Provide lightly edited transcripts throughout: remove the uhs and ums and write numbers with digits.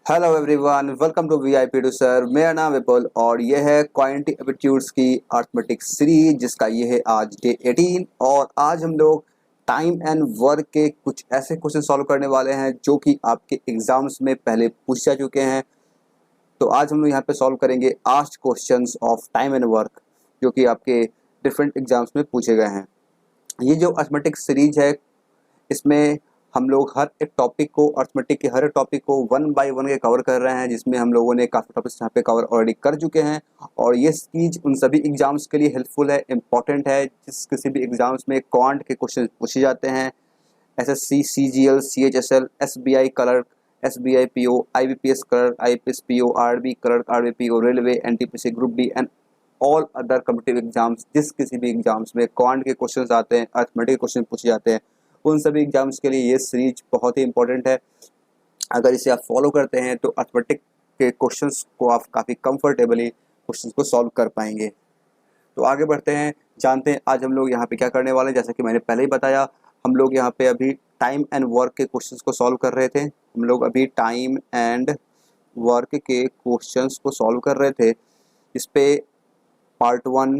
Hello everyone, welcome to VIP two sir. मेरा नाम विपुल और ये है क्वांटिटी एप्टीट्यूड्स की अर्थमेटिक सीरीज जिसका ये है आज डे 18। और आज हम लोग टाइम एंड वर्क के कुछ ऐसे क्वेश्चन सॉल्व करने वाले हैं जो कि आपके एग्जाम्स में पहले पूछ जा चुके हैं। तो आज हम लोग यहाँ पे सॉल्व करेंगे 8 questions of time and work जो कि आपके डिफरेंट एग्जाम्स में पूछे गए हैं। ये जो अर्थमेटिक सीरीज है इसमें हम लोग हर एक टॉपिक को, अर्थमेटिक के हर एक टॉपिक को 1 बाय 1 के कवर कर रहे हैं, जिसमें हम लोगों ने काफ़ी टॉपिक्स यहाँ पे कवर ऑलरेडी कर चुके हैं। और ये चीज़ उन सभी एग्जाम्स के लिए हेल्पफुल है, इम्पॉर्टेंट है। जिस किसी भी एग्जाम्स में क्वांट के क्वेश्चन पूछे जाते हैं, SSC, CGL, CHSL, SBI clerk, SBI PO, IBPS clerk, IPS PO, RB clerk, RB PO, railway, NTPC group D and all other competitive exams. जिस किसी भी एग्जाम्स में क्वांट के क्वेश्चंस आते हैं, अर्थमेटिक क्वेश्चन पूछे जाते हैं, उन सभी एग्जाम्स के लिए ये सीरीज बहुत ही इंपॉर्टेंट है। अगर इसे आप फॉलो करते हैं तो अर्थमेटिक के क्वेश्चंस को आप काफ़ी कंफर्टेबली क्वेश्चंस को सॉल्व कर पाएंगे। तो आगे बढ़ते हैं, जानते हैं आज हम लोग यहाँ पे क्या करने वाले हैं। जैसा कि मैंने पहले ही बताया, हम लोग यहाँ पे अभी टाइम एंड वर्क के क्वेश्चंस को सॉल्व कर रहे थे। हम लोग अभी टाइम एंड वर्क के क्वेश्चंस को सॉल्व कर रहे थे। इस पे part 1,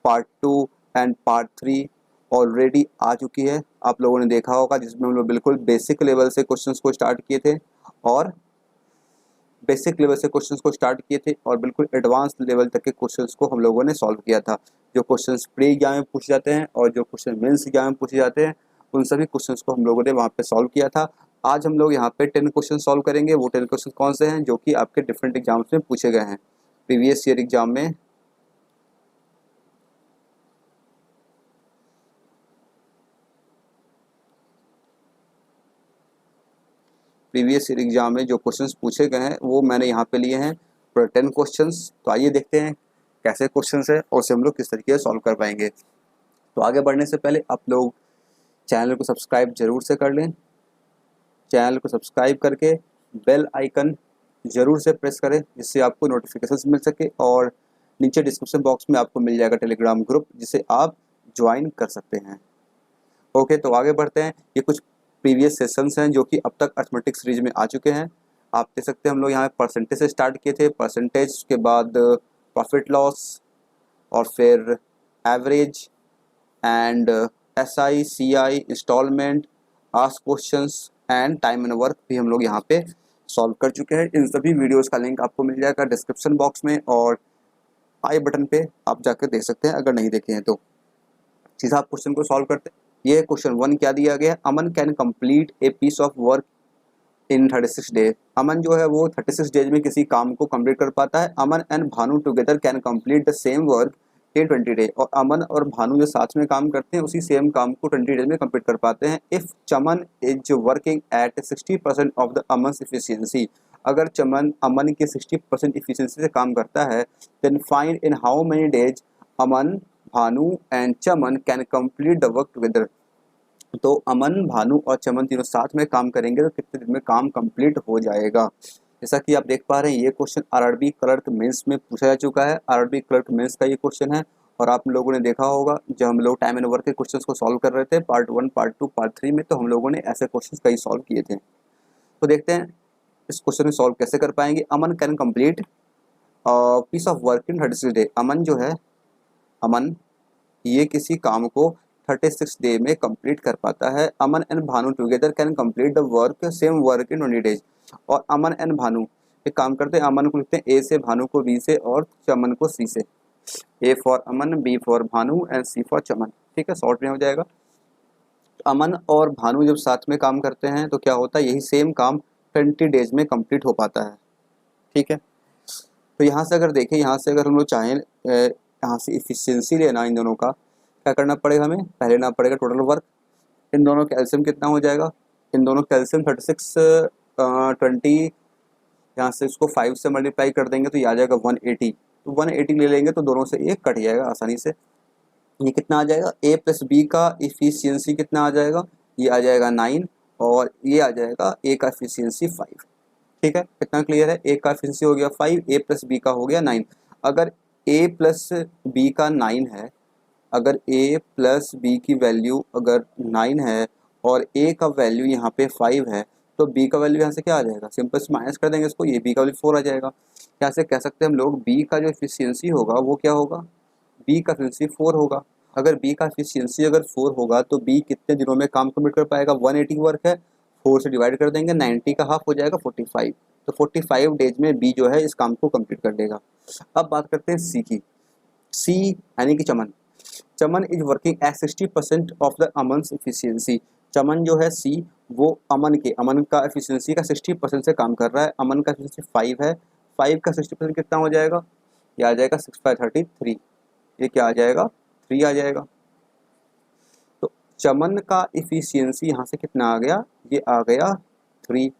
part 2 and part 3 already आ चुकी है, आप लोगों ने देखा होगा, जिसमें हम लोग बिल्कुल बेसिक लेवल से क्वेश्चंस को स्टार्ट किए थे और बिल्कुल एडवांस लेवल तक के क्वेश्चंस को हम लोगों ने सॉल्व किया था। जो क्वेश्चंस प्री एग्जाम में पूछे जाते हैं और जो क्वेश्चन मेंस एग्जाम में पूछे जाते हैं, उन सभी क्वेश्चंस को हम लोगों ने वहाँ पे सॉल्व किया था। आज हम लोग यहाँ पे 10 क्वेश्चन सॉल्व करेंगे। वो 10 क्वेश्चन कौन से हैं जो कि आपके डिफरेंट एग्जाम्स में पूछे गए हैं। प्रीवियस ईयर एग्जाम में जो क्वेश्चंस पूछे गए हैं वो मैंने यहाँ पे लिए हैं, पूरे 10 क्वेश्चंस। तो आइए देखते हैं कैसे क्वेश्चंस है और उसे हम लोग किस तरीके से सॉल्व कर पाएंगे। तो आगे बढ़ने से पहले आप लोग चैनल को सब्सक्राइब जरूर से कर लें। चैनल को सब्सक्राइब करके बेल आइकन ज़रूर से प्रेस करें, जिससे आपको नोटिफिकेशन मिल सके। और नीचे डिस्क्रिप्शन बॉक्स में आपको मिल जाएगा टेलीग्राम ग्रुप, जिसे आप ज्वाइन कर सकते हैं। ओके, तो आगे बढ़ते हैं। ये कुछ प्रीवियस सेशंस हैं जो कि अब तक अर्थमेटिक सीरीज में आ चुके हैं। आप देख सकते हैं हम लोग यहाँ परसेंटेज से स्टार्ट किए थे, परसेंटेज के बाद प्रॉफिट लॉस और फिर average and SI, CI, instalment, ask questions and time and work भी हम लोग यहाँ पे सॉल्व कर चुके हैं। इन सभी वीडियोस का लिंक आपको मिल जाएगा डिस्क्रिप्शन बॉक्स में और आई बटन पे आप जाकर देख सकते हैं अगर नहीं देखे हैं तो। सीधा आप क्वेश्चन को सॉल्व करते हैं। ये क्वेश्चन 1 क्या दिया गया है, Aman can complete a piece of work in 36 days. Aman जो है वो 36 डेज में किसी काम को कंप्लीट कर पाता है। Aman and Bhanu together can complete the same work in 20 days. और अमन और भानु जो साथ में काम करते हैं उसी सेम काम को 20 डेज में कंप्लीट कर पाते हैं। If Chaman is working at 60% of the Aman's efficiency. अगर चमन अमन की 60% इफिशियंसी से काम करता है, then find in how many days Aman, Bhanu and Chaman can complete the work together. तो अमन, भानु और चमन तीनों साथ में काम करेंगे तो कितने दिन में काम कंप्लीट हो जाएगा। जैसा कि आप देख पा रहे हैं, ये क्वेश्चन आरआरबी क्लर्क मेंस में पूछा जा चुका है। आरआरबी क्लर्क मेंस का ये क्वेश्चन है और आप लोगों ने देखा होगा जब हम लोग टाइम एंड वर्क के क्वेश्चंस को सॉल्व कर रहे थे पार्ट 1, पार्ट 2, पार्ट 3 में, तो हम लोगों ने ऐसे क्वेश्चन कई सॉल्व किए थे। तो देखते हैं इस क्वेश्चन में सॉल्व कैसे कर पाएंगे। Aman can complete piece of work in 36 day. Aman जो है, अमन ये किसी काम को 36 डे में कंप्लीट कर पाता है। Aman and Bhanu together can complete the work, same work in 20 days. और अमन एंड भानु एक काम करते हैं, अमन को लिखते हैं ए से, भानु को बी से और चमन को सी से। A for Aman, B for Bhanu and C for Chaman. ठीक है, शॉर्ट में हो जाएगा। तो अमन और भानु जब साथ में काम करते हैं तो क्या होता है, यही सेम काम 20 डेज में कंप्लीट हो पाता है। ठीक है, तो यहाँ से अगर देखें, यहाँ से अगर हम लोग चाहें यहाँ से इफिशियंसी लेना इन दोनों का, क्या करना पड़ेगा हमें, पहले लेना पड़ेगा टोटल वर्क। इन दोनों कैल्शियम कितना हो जाएगा, इन दोनों कैल्शियम 36 20, यहाँ से इसको 5 से मल्टीप्लाई कर देंगे तो ये आ जाएगा 180। तो 180 ले लेंगे तो दोनों से एक कट जाएगा आसानी से। ये कितना आ जाएगा, ए प्लस बी का इफिशियंसी कितना आ जाएगा, ये आ जाएगा 9 और ये आ जाएगा ए का इफिशियंसी 5। ठीक है, कितना क्लियर है, ए का एफिशिएंसी हो गया 5, ए प्लस बी का हो गया 9। अगर ए प्लस बी का 9 है, अगर ए प्लस बी की वैल्यू अगर 9 है और ए का वैल्यू यहाँ पे 5 है, तो बी का वैल्यू यहाँ से क्या आ जाएगा, सिंपल से माइनस कर देंगे इसको, ये बी का वैल्यू 4 आ जाएगा। यहाँ से कह सकते हैं हम लोग बी का जो एफिशिएंसी होगा वो क्या होगा, बी का एफिशिएंसी 4 होगा। अगर बी का एफिशिएंसी अगर 4 होगा तो बी कितने दिनों में काम कंप्लीट कर पाएगा, 180 वर्क है, 4 से डिवाइड कर देंगे, 90 का हाफ हो जाएगा 45, तो 45 डेज में बी जो है इस काम को कंप्लीट कर देगा। अब बात करते हैं सी की। सी यानी कि Chaman, Chaman is working at 60% of the Aman's efficiency. Chaman जो है सी वो अमन का एफिशिएंसी का 60% से काम कर रहा है। अमन का एफिशिएंसी 5 है, 5 का 60% कितना हो जाएगा, ये आ जाएगा 6 5 33, ये क्या आ जाएगा 3 आ जाएगा। तो चमन का एफिशिएंसी यहाँ से कितना आ गया, ये आ गया 3।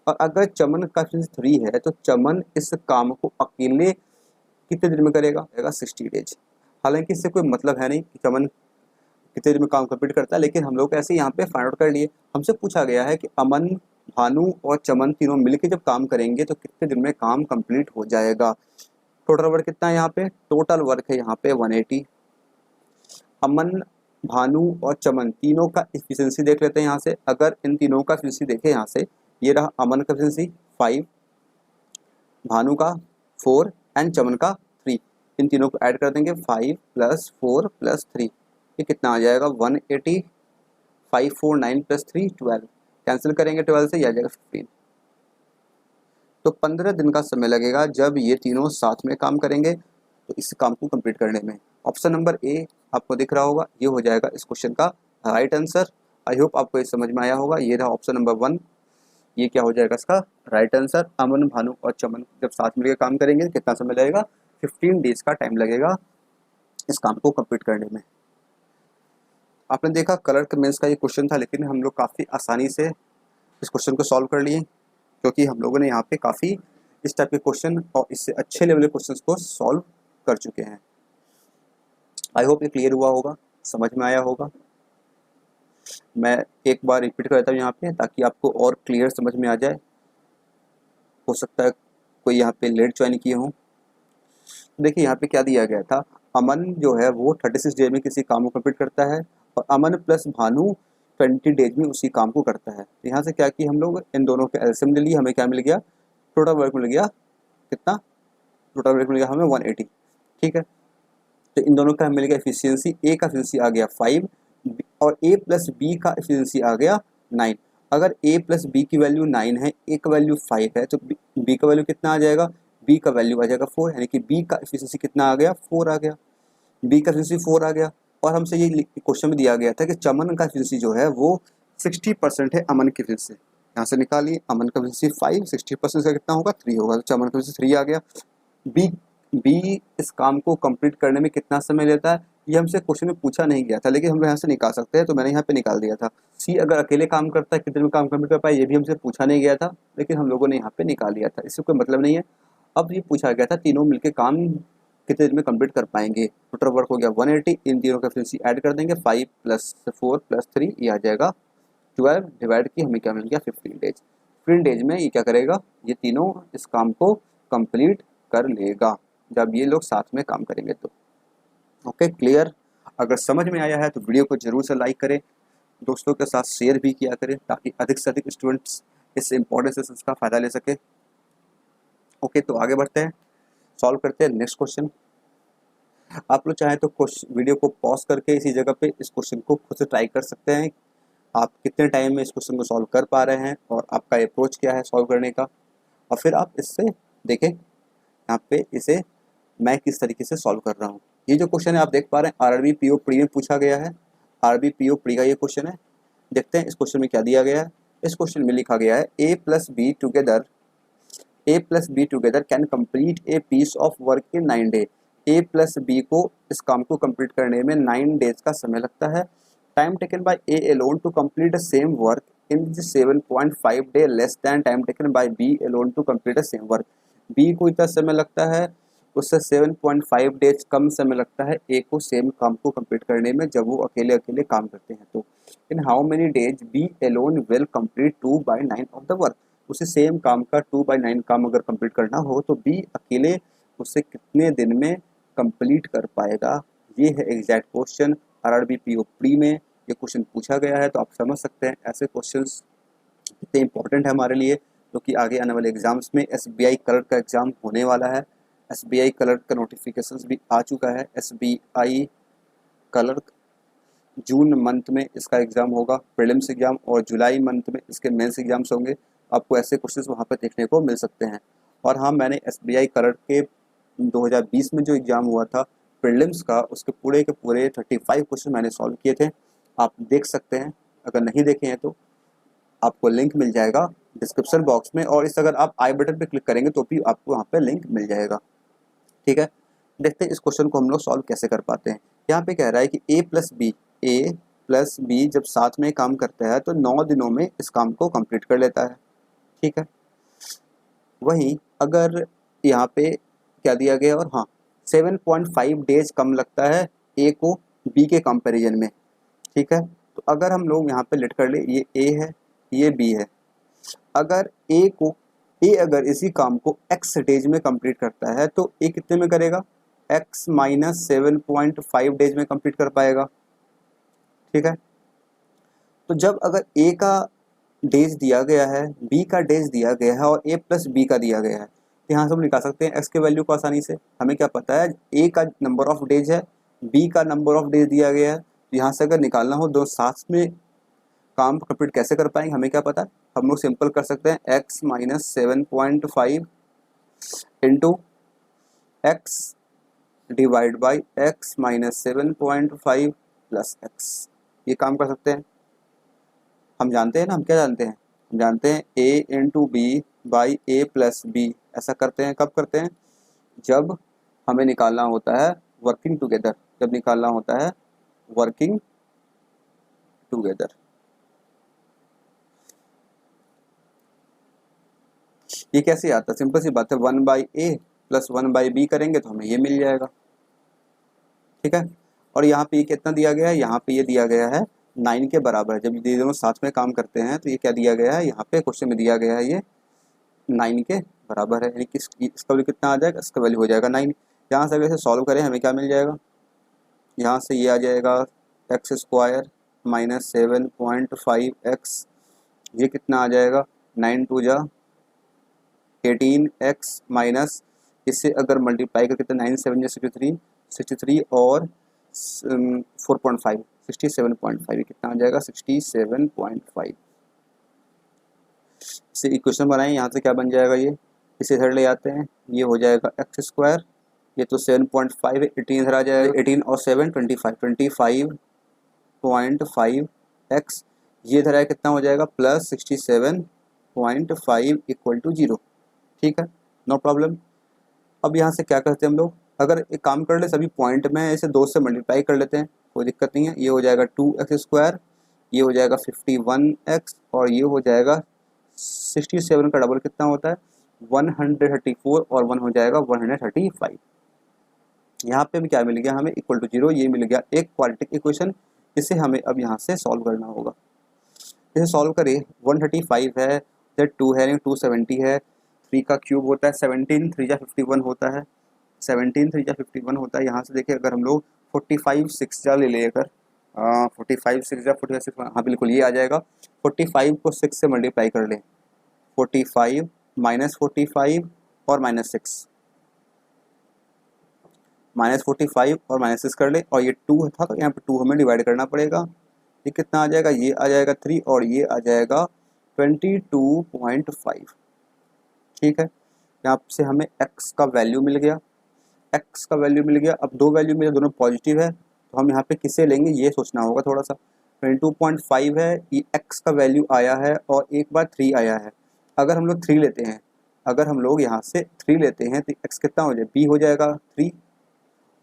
और अगर चमन का एफिशिएंसी 3 है तो चमन इस काम को अकेले कितने दिन में करेगा, 60 डेज। हालांकि इससे कोई मतलब है नहीं कि चमन कितने दिन में काम कंप्लीट करता है, लेकिन हम लोग ऐसे यहाँ पे फाइंड आउट कर लिए। हमसे पूछा गया है कि अमन, भानु और चमन तीनों मिलकर जब काम करेंगे तो कितने दिन में काम कंप्लीट हो जाएगा। टोटल वर्क कितना है यहाँ पे, टोटल वर्क है यहाँ पे 180। अमन, भानु और चमन तीनों का एफिशिएंसी देख लेते हैं यहाँ से। अगर इन तीनों का एफिशिएंसी देखें यहाँ से, ये रहा अमन का एफिशिएंसी 5, भानु का 4 एंड चमन का 3। इन तीनों को ऐड कर देंगे, 5 + 4 + 3, ये कितना आ जाएगा 180। 5 4 9 + 3 12, कैंसिल करेंगे 12 से, ये आ जाएगा 15। तो 15 दिन का समय लगेगा जब ये तीनों साथ में काम करेंगे तो इस काम को कंप्लीट करने में। ऑप्शन नंबर ए आपको दिख रहा होगा, ये हो जाएगा इस क्वेश्चन का राइट आंसर। आई होप आपको ये समझ में आया होगा। ये रहा ऑप्शन नंबर 1, ये क्या हो जाएगा इसका राइट आंसर। अमन, भानु और चमन जब साथ मिलकर काम करेंगे कितना समय लगेगा, 15 डेज का टाइम लगेगा इस काम को कंप्लीट करने में। आपने देखा कलर मेंस का ये क्वेश्चन था, लेकिन हम लोग काफ़ी आसानी से इस क्वेश्चन को सॉल्व कर लिए, क्योंकि हम लोगों ने यहाँ पे काफ़ी इस टाइप के क्वेश्चन और इससे अच्छे लेवल के क्वेश्चंस को सॉल्व कर चुके हैं। आई होप ये क्लियर हुआ होगा, समझ में आया होगा। मैं एक बार रिपीट कर देता हूँ यहाँ पे ताकि आपको और क्लियर समझ में आ जाए। हो सकता है कोई यहाँ पे लेट ज्वाइन किए हों। देखिए यहाँ पे क्या दिया गया था, अमन जो है वो 36 डेज में किसी काम को कंप्लीट करता है और अमन प्लस भानु 20 डेज में उसी काम को करता है। तो यहाँ से क्या कि हम लोग इन दोनों के एलसीएम ले लिए, हमें क्या मिल गया, टोटल वर्क मिल गया कितना, टोटल वर्क मिल गया हमें 180। ठीक है, तो इन दोनों का मिल गया एफिशिएंसी। ए का एफिशिएंसी आ गया 5 और ए प्लस बी का एफिशिएंसी आ गया 9। अगर ए प्लस बी की वैल्यू 9 है, ए का वैल्यू 5 है, तो बी का वैल्यू कितना आ जाएगा, बी का वैल्यू आ जाएगा 4, यानी कि बी का एफिशिएंसी कितना आ गया 4 आ गया, बी का एफिशिएंसी 4 आ गया। और हमसे ये क्वेश्चन में दिया गया था कि चमन का एफिशिएंसी जो है वो 60% है अमन की एफिशिएंसी। यहाँ से निकालिए, अमन का एफिशिएंसी 5, 60% का कितना होगा 3 होगा, तो चमन का एफिशिएंसी 3 आ गया। बी इस काम को कंप्लीट करने में कितना समय लेता है, ये हमसे क्वेश्चन में पूछा नहीं गया था, लेकिन हम लोग यहाँ से निकाल सकते हैं, तो मैंने यहाँ पे निकाल दिया था। सी अगर अकेले काम करता है कितने दिन में काम कंप्लीट कर पाए, ये भी हमसे पूछा नहीं गया था, लेकिन हम लोगों ने यहाँ पे निकाल लिया था, इससे कोई मतलब नहीं है। अब ये पूछा गया था तीनों मिलकर काम कितने दिन में कंप्लीट कर पाएंगे। टोटल वर्क हो गया 180, इन तीनों का एफिशिएंसी ऐड कर देंगे, 5 + 4 + 3, ये आ जाएगा 12 डिवाइड की हमें क्या मिल गया 15 डेज। 15 डेज में ये क्या करेगा, ये तीनों इस काम को कंप्लीट कर लेगा जब ये लोग साथ में काम करेंगे तो। Okay clear. अगर समझ में आया है तो वीडियो को जरूर से लाइक करें, दोस्तों के साथ शेयर भी किया करें ताकि अधिक से अधिक स्टूडेंट्स इस इम्पोर्टेंट सेशंस का फ़ायदा ले सके। ओके तो आगे बढ़ते हैं, सॉल्व करते हैं नेक्स्ट क्वेश्चन। आप लोग चाहें तो वीडियो को पॉज करके इसी जगह पे इस क्वेश्चन को खुद से ट्राई कर सकते हैं, आप कितने टाइम में इस क्वेश्चन को सॉल्व कर पा रहे हैं और आपका अप्रोच क्या है सॉल्व करने का, और फिर आप इससे देखें यहाँ पे इसे मैं किस तरीके से सॉल्व कर रहा हूँ। ये जो क्वेश्चन है आप देख पा रहे हैं आरआरबी पीओ प्री में पूछा गया है, आरआरबी पीओ प्री का ये क्वेश्चन है। देखते हैं इस क्वेश्चन में क्या दिया गया है। इस क्वेश्चन में लिखा गया है A plus B together can complete a piece of work in 9 day. A plus B को इस काम को कंप्लीट करने में 9 डेज का समय लगता है। Time taken by A alone to complete the same work in 7.5 day less than time taken by B alone to complete the same work. B को इतना समय लगता है, उससे 7.5 डेज कम समय लगता है ए को सेम काम को कंप्लीट करने में जब वो अकेले अकेले काम करते हैं। तो in how many days B alone will complete 2/9 of the work. उसे सेम काम का 2/9 काम अगर कंप्लीट करना हो तो बी अकेले उससे कितने दिन में कंप्लीट कर पाएगा। ये है exact question, RRB PO pre में ये क्वेश्चन पूछा गया है। तो आप समझ सकते हैं ऐसे क्वेश्चंस तो इम्पोर्टेंट है हमारे लिए, क्योंकि आगे आने वाले एग्जाम्स में SBI क्लर्क का एग्ज़ाम होने वाला है। SBI क्लर्क का नोटिफिकेशंस भी आ चुका है। SBI क्लर्क जून मंथ में इसका एग्ज़ाम होगा, प्रीलिम्स एग्ज़ाम, और जुलाई मंथ में इसके मेंस एग्ज़ाम्स होंगे। आपको ऐसे क्वेश्चंस वहाँ पर देखने को मिल सकते हैं। और हाँ, मैंने SBI क्लर्क के 2020 में जो एग्ज़ाम हुआ था प्रीलिम्स का, उसके पूरे के पूरे 35 क्वेश्चन मैंने सॉल्व किए थे। आप देख सकते हैं, अगर नहीं देखे हैं तो आपको लिंक मिल जाएगा डिस्क्रिप्शन बॉक्स में, और इस अगर आप आई बटन पर क्लिक करेंगे तो भी आपको वहाँ पर लिंक मिल जाएगा। ठीक है, देखते हैं इस क्वेश्चन को हम लोग सॉल्व कैसे कर पाते हैं। यहाँ पे कह रहा है कि ए प्लस बी जब साथ में काम करता है तो 9 दिनों में इस काम को कंप्लीट कर लेता है। ठीक है, वहीं अगर यहाँ पे क्या दिया गया, और हाँ 7.5 डेज कम लगता है ए को बी के कंपैरिजन में। ठीक है, तो अगर हम लोग यहाँ पे लेट कर ले, ये ए है, ये बी है। अगर अगर इसी काम को x डेज में कंप्लीट करता है तो ए कितने में करेगा, x माइनस 7.5 डेज में कंप्लीट कर पाएगा। ठीक है, तो जब अगर a का डेज दिया गया है, b का डेज दिया गया है और a प्लस बी का दिया गया है, तो यहाँ से हम निकाल सकते हैं x के वैल्यू को आसानी से। हमें क्या पता है, a का नंबर ऑफ डेज है, b का नंबर ऑफ डेज दिया गया है, तो यहाँ से अगर निकालना हो दो साथ में काम कंप्लीट कैसे कर पाएंगे, हमें क्या पता है, हम लोग सिंपल कर सकते हैं x minus 7.5 into x divide by x minus 7.5 plus x. ये काम कर सकते हैं। हम जानते हैं ना, हम क्या जानते हैं, हम जानते हैं a into B by A plus B. ऐसा करते हैं, कब करते हैं, जब हमें निकालना होता है वर्किंग टुगेदर, जब निकालना होता है वर्किंग टुगेदर। ये कैसे आता है, सिंपल सी बात है, 1/a प्लस 1/b करेंगे तो हमें ये मिल जाएगा। ठीक है, और यहाँ पे ये कितना दिया गया है, यहाँ पे ये दिया गया है 9 के बराबर है। जब ये दोनों साथ में काम करते हैं तो ये क्या दिया गया है, यहाँ पे क्वेश्चन में दिया गया है ये 9 के बराबर है, यानी कि इसका वैल्यू कितना आ जाएगा, इसका वैल्यू हो जाएगा 9। यहाँ से अगर इसे सॉल्व करें हमें क्या मिल जाएगा, यहाँ से ये आ जाएगा एक्स स्क्वायर माइनस 7.5x, ये कितना आ जाएगा 9 2 जा 18x माइनस, इससे अगर मल्टीप्लाई करके तो 9 7 जा 63 और 4.5 67.5, ये कितना आ जाएगा 67.5। इससे इक्वेशन बनाएं, यहाँ से क्या बन जाएगा, ये इसे इधर ले आते हैं, ये हो जाएगा एक्स स्क्वायर, ये तो 7.5 है, 18 इधर आ जाएगा, 18 और 7 25.5 एक्स, ये इधर आया कितना हो जाएगा प्लस 67.5 इक्वल टू 0। ठीक है, नो प्रॉब्लम। अब यहाँ से क्या करते हैं हम लोग, अगर एक काम कर ले सभी पॉइंट में इसे 2 से मल्टीप्लाई कर लेते हैं, कोई दिक्कत नहीं है। ये हो जाएगा 2x स्क्वायर, ये हो जाएगा 51x, और ये हो जाएगा 67 का डबल कितना होता है 134, और 1 हो जाएगा 135। यहाँ पे भी क्या मिल गया हमें, इक्वल टू 0, ये मिल गया एक क्वाड्रेटिक इक्वेशन। इसे हमें अब यहाँ से सॉल्व करना होगा। इसे सॉल्व करें, 135 है, Z 2 है, 270 है, 3 का क्यूब होता है 17, 3 जा 51 होता है, 17 3 जा 51 होता है। यहाँ से देखिए अगर हम लोग 45 6 जा ले लेकर 45 6 जा 45 6, हाँ बिल्कुल ये आ जाएगा। 45 को 6 से मल्टीप्लाई कर लें, 45 माइनस 45 और -6, -45 और -6 कर ले, और ये 2 था तो यहाँ पे 2 हमें डिवाइड करना पड़ेगा। ये कितना आ जाएगा, ये आ जाएगा 3 और ये आ जाएगा 22.5। ठीक है, यहाँ से हमें x का वैल्यू मिल गया, x का वैल्यू मिल गया। अब 2 वैल्यू मिले, दोनों पॉजिटिव है, तो हम यहाँ पे किसे लेंगे ये सोचना होगा थोड़ा सा। 22.5 है, ये x का वैल्यू आया है और एक बार 3 आया है। अगर हम लोग 3 लेते हैं, अगर हम लोग यहाँ से 3 लेते हैं तो x कितना हो जाए, b हो जाएगा 3,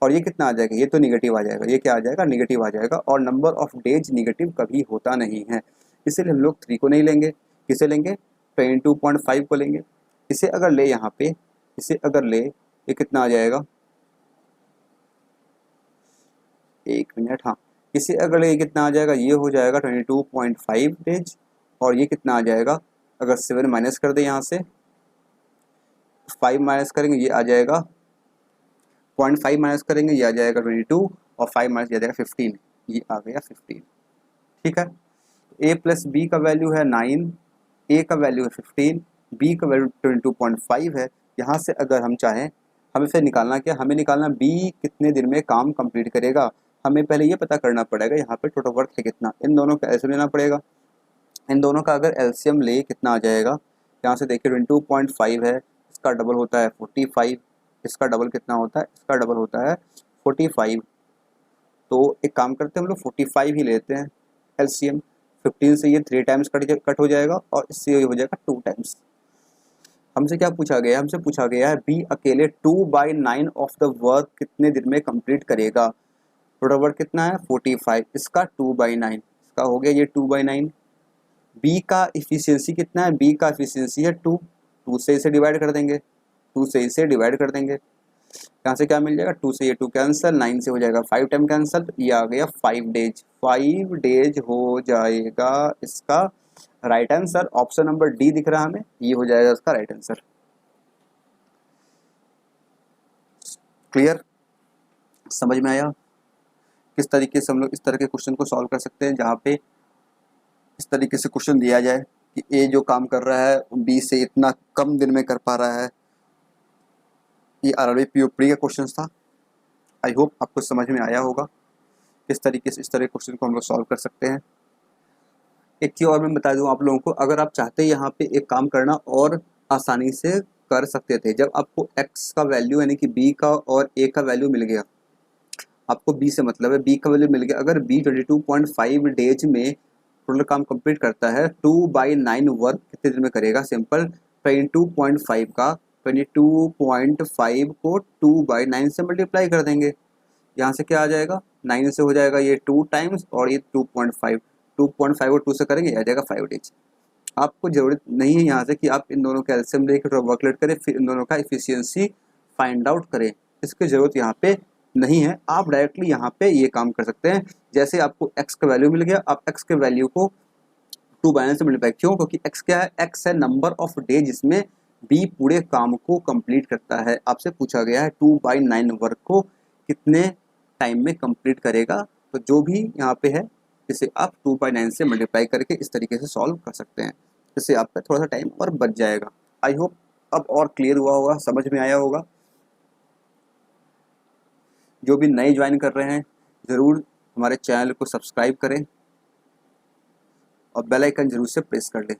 और ये कितना आ जाएगा, ये तो निगेटिव आ जाएगा, ये क्या आ जाएगा निगेटिव आ जाएगा, और नंबर ऑफ डेज निगेटिव कभी होता नहीं है, इसलिए हम लोग 3 को नहीं लेंगे। किसे लेंगे, 22.5 को लेंगे। इसे अगर ले यहाँ पे, इसे अगर ले, ये कितना आ जाएगा, एक मिनट, हाँ इसे अगर ले कितना आ जाएगा, ये हो जाएगा 22.5 डेज, और ये कितना आ जाएगा, अगर 7 माइनस कर दे यहाँ से, 5 माइनस करेंगे ये आ जाएगा 0.5 माइनस करेंगे ये आ जाएगा 22, और 5 माइनस ये आ जाएगा 15, ये आ गया 15। ठीक है, a प्लस बी का वैल्यू है 9, ए का वैल्यू है 15, बी का वैल्यू 22.5 है। यहाँ से अगर हम चाहें, हमें फिर निकालना क्या, हमें निकालना बी कितने दिन में काम कंप्लीट करेगा। हमें पहले ये पता करना पड़ेगा यहाँ पे टोटल वर्क है कितना, इन दोनों का एलसीएम लेना पड़ेगा। इन दोनों का अगर एलसीएम ले कितना आ जाएगा, यहाँ से देखिए 22.5 है, इसका डबल होता है 45, इसका डबल कितना होता है, इसका डबल होता है 45। तो एक काम करते हैं हम लोग 45 ही लेते हैं एलसीएम। 15 से ये 3 टाइम्स कट हो जाएगा और इससे ये हो जाएगा 2 टाइम्स। हमसे क्या पूछा गया है, हमसे पूछा गया है बी अकेले 2/9 ऑफ द वर्क कितने दिन में कंप्लीट करेगा। टोटल वर्क कितना है 45, इसका 2/9, इसका हो गया ये 2/9। बी का इफिशियंसी कितना है, बी का इफिशियंसी है 2 से इसे डिवाइड कर देंगे, 2 से इसे डिवाइड कर देंगे। यहाँ से क्या मिल जाएगा, 2 से ये 2 कैंसिल, 9 से हो जाएगा 5 टाइम कैंसिल, तो ये आ गया 5 डेज। 5 डेज हो जाएगा इसका right answer. Option number D दिख रहा है हमें, ये हो जाएगा इसका राइट आंसर। क्लियर, समझ में आया किस तरीके से हम लोग इस तरह के क्वेश्चन को सॉल्व कर सकते हैं, जहाँ पे इस तरीके से क्वेश्चन दिया जाए कि ए जो काम कर रहा है बी से इतना कम दिन में कर पा रहा है। ये आरआरबी पीओपी का क्वेश्चन था। आई होप आपको समझ में आया होगा किस तरीके से इस तरह के क्वेश्चन को हम लोग सॉल्व कर सकते हैं। एक चीज़ और मैं बता दूं आप लोगों को, अगर आप चाहते हैं यहाँ पे एक काम करना और आसानी से कर सकते थे, जब आपको x का वैल्यू यानी कि b का और a का वैल्यू मिल गया, आपको b से मतलब है b का वैल्यू मिल गया, अगर b 22.5 डेज में टोटल काम कंप्लीट करता है, 2/9 वर्क कितने दिन में करेगा। सिंपल 22.5 का 22.5 को 2/9 से मल्टीप्लाई कर देंगे। यहाँ से क्या आ जाएगा, 9 से हो जाएगा ये 2 टाइम्स और ये 2.5 को 2 से करेंगे आ जाएगा 5 डेज। आपको ज़रूरत नहीं है यहाँ से कि आप इन दोनों का एलसीएम लेकर वर्कलेट करें फिर इन दोनों का इफिशियंसी फाइंड आउट करें, इसकी ज़रूरत यहाँ पे नहीं है। आप डायरेक्टली यहाँ पे ये काम कर सकते हैं। जैसे आपको x का वैल्यू मिल गया, आप x के वैल्यू को 2/9 से मल्टीप्लाई, क्यों, क्योंकि x क्या है, x है नंबर ऑफ डे जिसमें b पूरे काम को कंप्लीट करता है। आपसे पूछा गया है 2/9 वर्क को कितने टाइम में कंप्लीट करेगा, तो जो भी यहाँ पे है इसे आप 2/9 से मल्टीप्लाई करके इस तरीके से सॉल्व कर सकते हैं। इससे आपका थोड़ा सा टाइम और बच जाएगा। आई होप अब और क्लियर हुआ होगा, समझ में आया होगा। जो भी नए ज्वाइन कर रहे हैं ज़रूर हमारे चैनल को सब्सक्राइब करें और बेल आइकन जरूर से प्रेस कर लें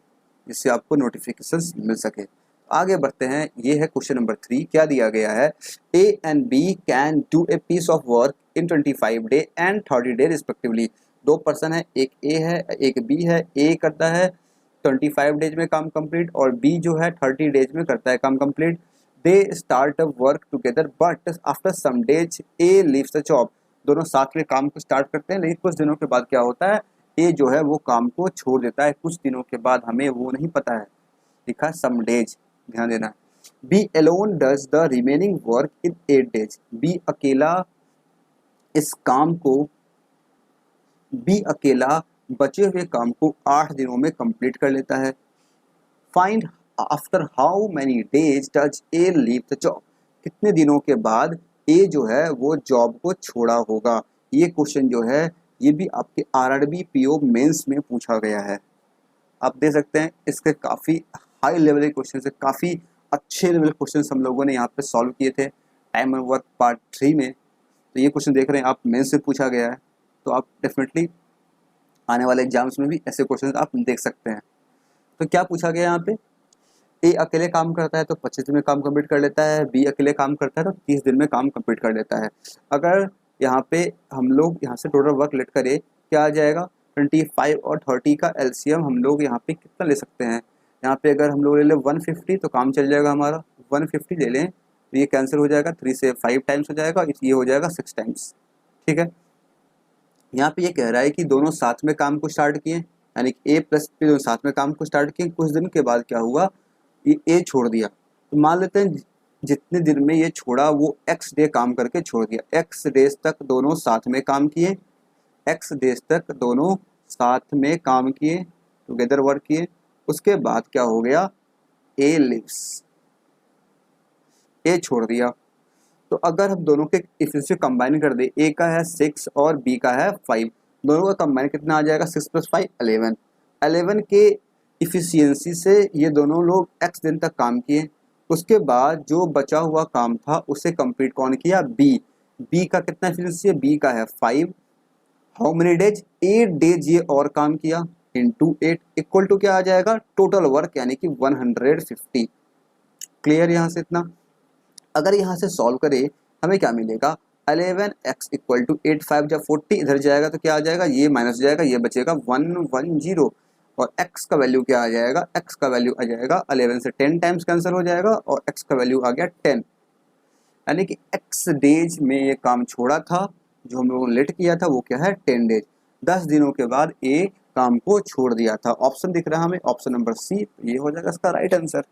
जिससे आपको नोटिफिकेशंस मिल सके। आगे बढ़ते हैं, ये है क्वेश्चन नंबर 3। क्या दिया गया है, A and B can do a piece of work in 25 day and 30 day respectively. 2 person है, एक ए है एक बी है। ए करता है 25 डेज में काम कंप्लीट और बी जो है 30 डेज में करता है काम complete. They start work together but after some days A leaves the job. दोनों साथ में काम को स्टार्ट करते हैं, लेकिन कुछ दिनों के बाद क्या होता है, ए जो है वो काम को छोड़ देता है। कुछ दिनों के बाद हमें वो नहीं पता है, लिखा सम डेज, ध्यान देना। B alone does the remaining work in 8 days. B अकेला इस काम को, बी अकेला बचे हुए काम को 8 दिनों में कंप्लीट कर लेता है। Find after how many days does a leave the job. कितने दिनों के बाद ए जो है वो जॉब को छोड़ा होगा। ये क्वेश्चन जो है ये भी आपके आरआरबी पीओ मेंस में पूछा गया है। आप देख सकते हैं इसके काफ़ी हाई लेवल के क्वेश्चन है, काफ़ी अच्छे लेवल क्वेश्चन हम लोगों ने यहाँ पे सॉल्व किए थे टाइम एंड वर्क पार्ट 3 में। तो ये क्वेश्चन देख रहे हैं आप, मेंस से पूछा गया है, तो आप डेफिनेटली आने वाले एग्जाम्स में भी ऐसे क्वेश्चन आप देख सकते हैं। तो क्या पूछा गया यहाँ पे, ए अकेले काम करता है तो 25 दिन में काम कंप्लीट कर लेता है, बी अकेले काम करता है तो 30 दिन में काम कंप्लीट कर लेता है। अगर यहाँ पे हम लोग यहाँ से टोटल वर्क लेट करें, क्या आ जाएगा, 25 और 30 का एलसीएम हम लोग यहाँ पे कितना ले सकते हैं। यहाँ पे अगर हम लोग ले लें 150 तो काम चल जाएगा हमारा। 150 ले लें तो ये कैंसिल हो जाएगा, 3 से 5 टाइम्स हो जाएगा, ये हो जाएगा 6 टाइम्स। ठीक है, यहाँ पे ये कह रहा है कि दोनों साथ में काम को स्टार्ट किए, यानी कि ए प्लस बी दोनों साथ में काम को स्टार्ट किए। कुछ दिन के बाद क्या हुआ, ये ए छोड़ दिया, तो मान लेते हैं जितने दिन में ये छोड़ा वो एक्स डे काम करके छोड़ दिया। एक्स डेज तक दोनों साथ में काम किए, एक्स डेज तक दोनों साथ में काम किए, टुगेदर वर्क किए। उसके बाद क्या हो गया, ए लिव्स, ए छोड़ दिया। तो अगर हम दोनों के इफिशिएंसी कंबाइन कर दे, ए का है 6 और बी का है 5, दोनों का कंबाइन कितना आ जाएगा, 6 + 5 11। 11 के इफिशियंसी से ये दोनों लोग x दिन तक काम किए, उसके बाद जो बचा हुआ काम था उसे कंप्लीट कौन किया, बी का कितना एफिशिएंसी है, बी का है 5, हाउ मेनी डेज, 8 डेज ये और काम किया इंटू 8 इक्वल टू क्या आ जाएगा, टोटल वर्क यानी कि 150। क्लियर यहाँ से इतना। अगर यहाँ से सॉल्व करें हमें क्या मिलेगा, 11x इक्वल टू 8 5 जब 40 इधर जाएगा तो क्या आ जाएगा, ये माइनस जाएगा, ये बचेगा 110 और x का वैल्यू क्या आ जाएगा, x का वैल्यू आ जाएगा 11 से 10 टाइम्स कैंसिल हो जाएगा और x का वैल्यू आ गया 10, यानी कि x डेज में ये काम छोड़ा था, जो हम लोगों ने लेट किया था वो क्या है 10 डेज, 10 दिनों के बाद ए काम को छोड़ दिया था। ऑप्शन दिख रहा है हमें, ऑप्शन नंबर सी, ये हो जाएगा इसका राइट आंसर।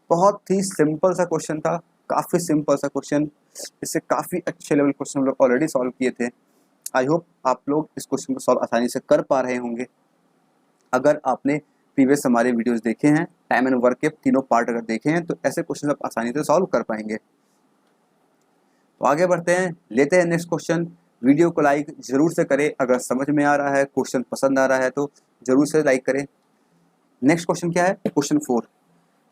बहुत ही सिंपल सा क्वेश्चन था, काफ़ी सिंपल सा क्वेश्चन, इससे काफ़ी अच्छे लेवल क्वेश्चन हम लोग ऑलरेडी सॉल्व किए थे। आई होप आप लोग इस क्वेश्चन को सॉल्व आसानी से कर पा रहे होंगे। अगर आपने प्रीवियस हमारे वीडियोस देखे हैं, टाइम एंड वर्क के तीनों पार्ट अगर देखे हैं तो ऐसे क्वेश्चन आप आसानी से सॉल्व कर पाएंगे। तो आगे बढ़ते हैं, लेते हैं नेक्स्ट क्वेश्चन। वीडियो को लाइक जरूर से करें, अगर समझ में आ रहा है, क्वेश्चन पसंद आ रहा है तो जरूर से लाइक करें। नेक्स्ट क्वेश्चन क्या है, क्वेश्चन 4,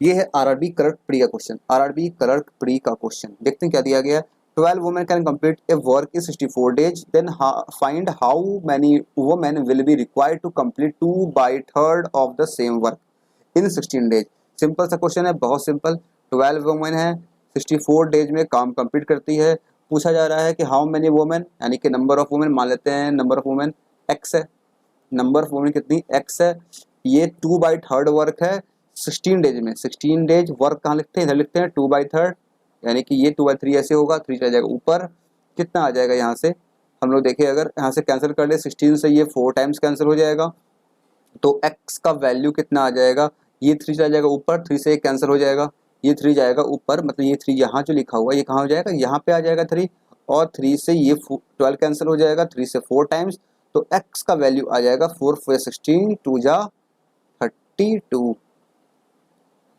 ये है आरआरबी क्लर्क प्री का क्वेश्चन। आरआरबी क्लर्क प्री का क्वेश्चन देखते हैं क्या दिया गया है। 12 women can complete a work in 64 days, then find how many women will be required to complete 2/3 of the same work in 16 days. Simple सा क्वेश्चन है, बहुत सिंपल। 12 वुमेन है, 64 डेज में काम कंप्लीट करती है। पूछा जा रहा है कि हाउ मेनी वुमेन, यानी कि नंबर ऑफ वुमेन, मान लेते हैं नंबर ऑफ वुमेन x है, नंबर ऑफ वुमेन कितनी x है, ये 2/3 वर्क है 16 डेज में। 16 डेज वर्क कहाँ लिखते हैं, इधर लिखते हैं 2/3, यानी कि ये 2/3 ऐसे होगा, 3 चला जाएगा ऊपर, कितना आ जाएगा यहाँ से, हम लोग देखें अगर यहाँ से कैंसिल कर ले 16 से ये 4 टाइम्स कैंसिल हो जाएगा, तो x का वैल्यू कितना आ जाएगा, ये 3 चला जाएगा ऊपर, 3 से एक कैंसिल हो जाएगा, ये 3 जाएगा ऊपर, मतलब ये 3 यहाँ जो लिखा हुआ है ये कहाँ हो जाएगा, यहाँ पे आ जाएगा 3, और 3 से ये 12 कैंसिल हो जाएगा, 3 से 4 टाइम्स, तो x का वैल्यू आ जाएगा 4 4 16, 2 जा 32।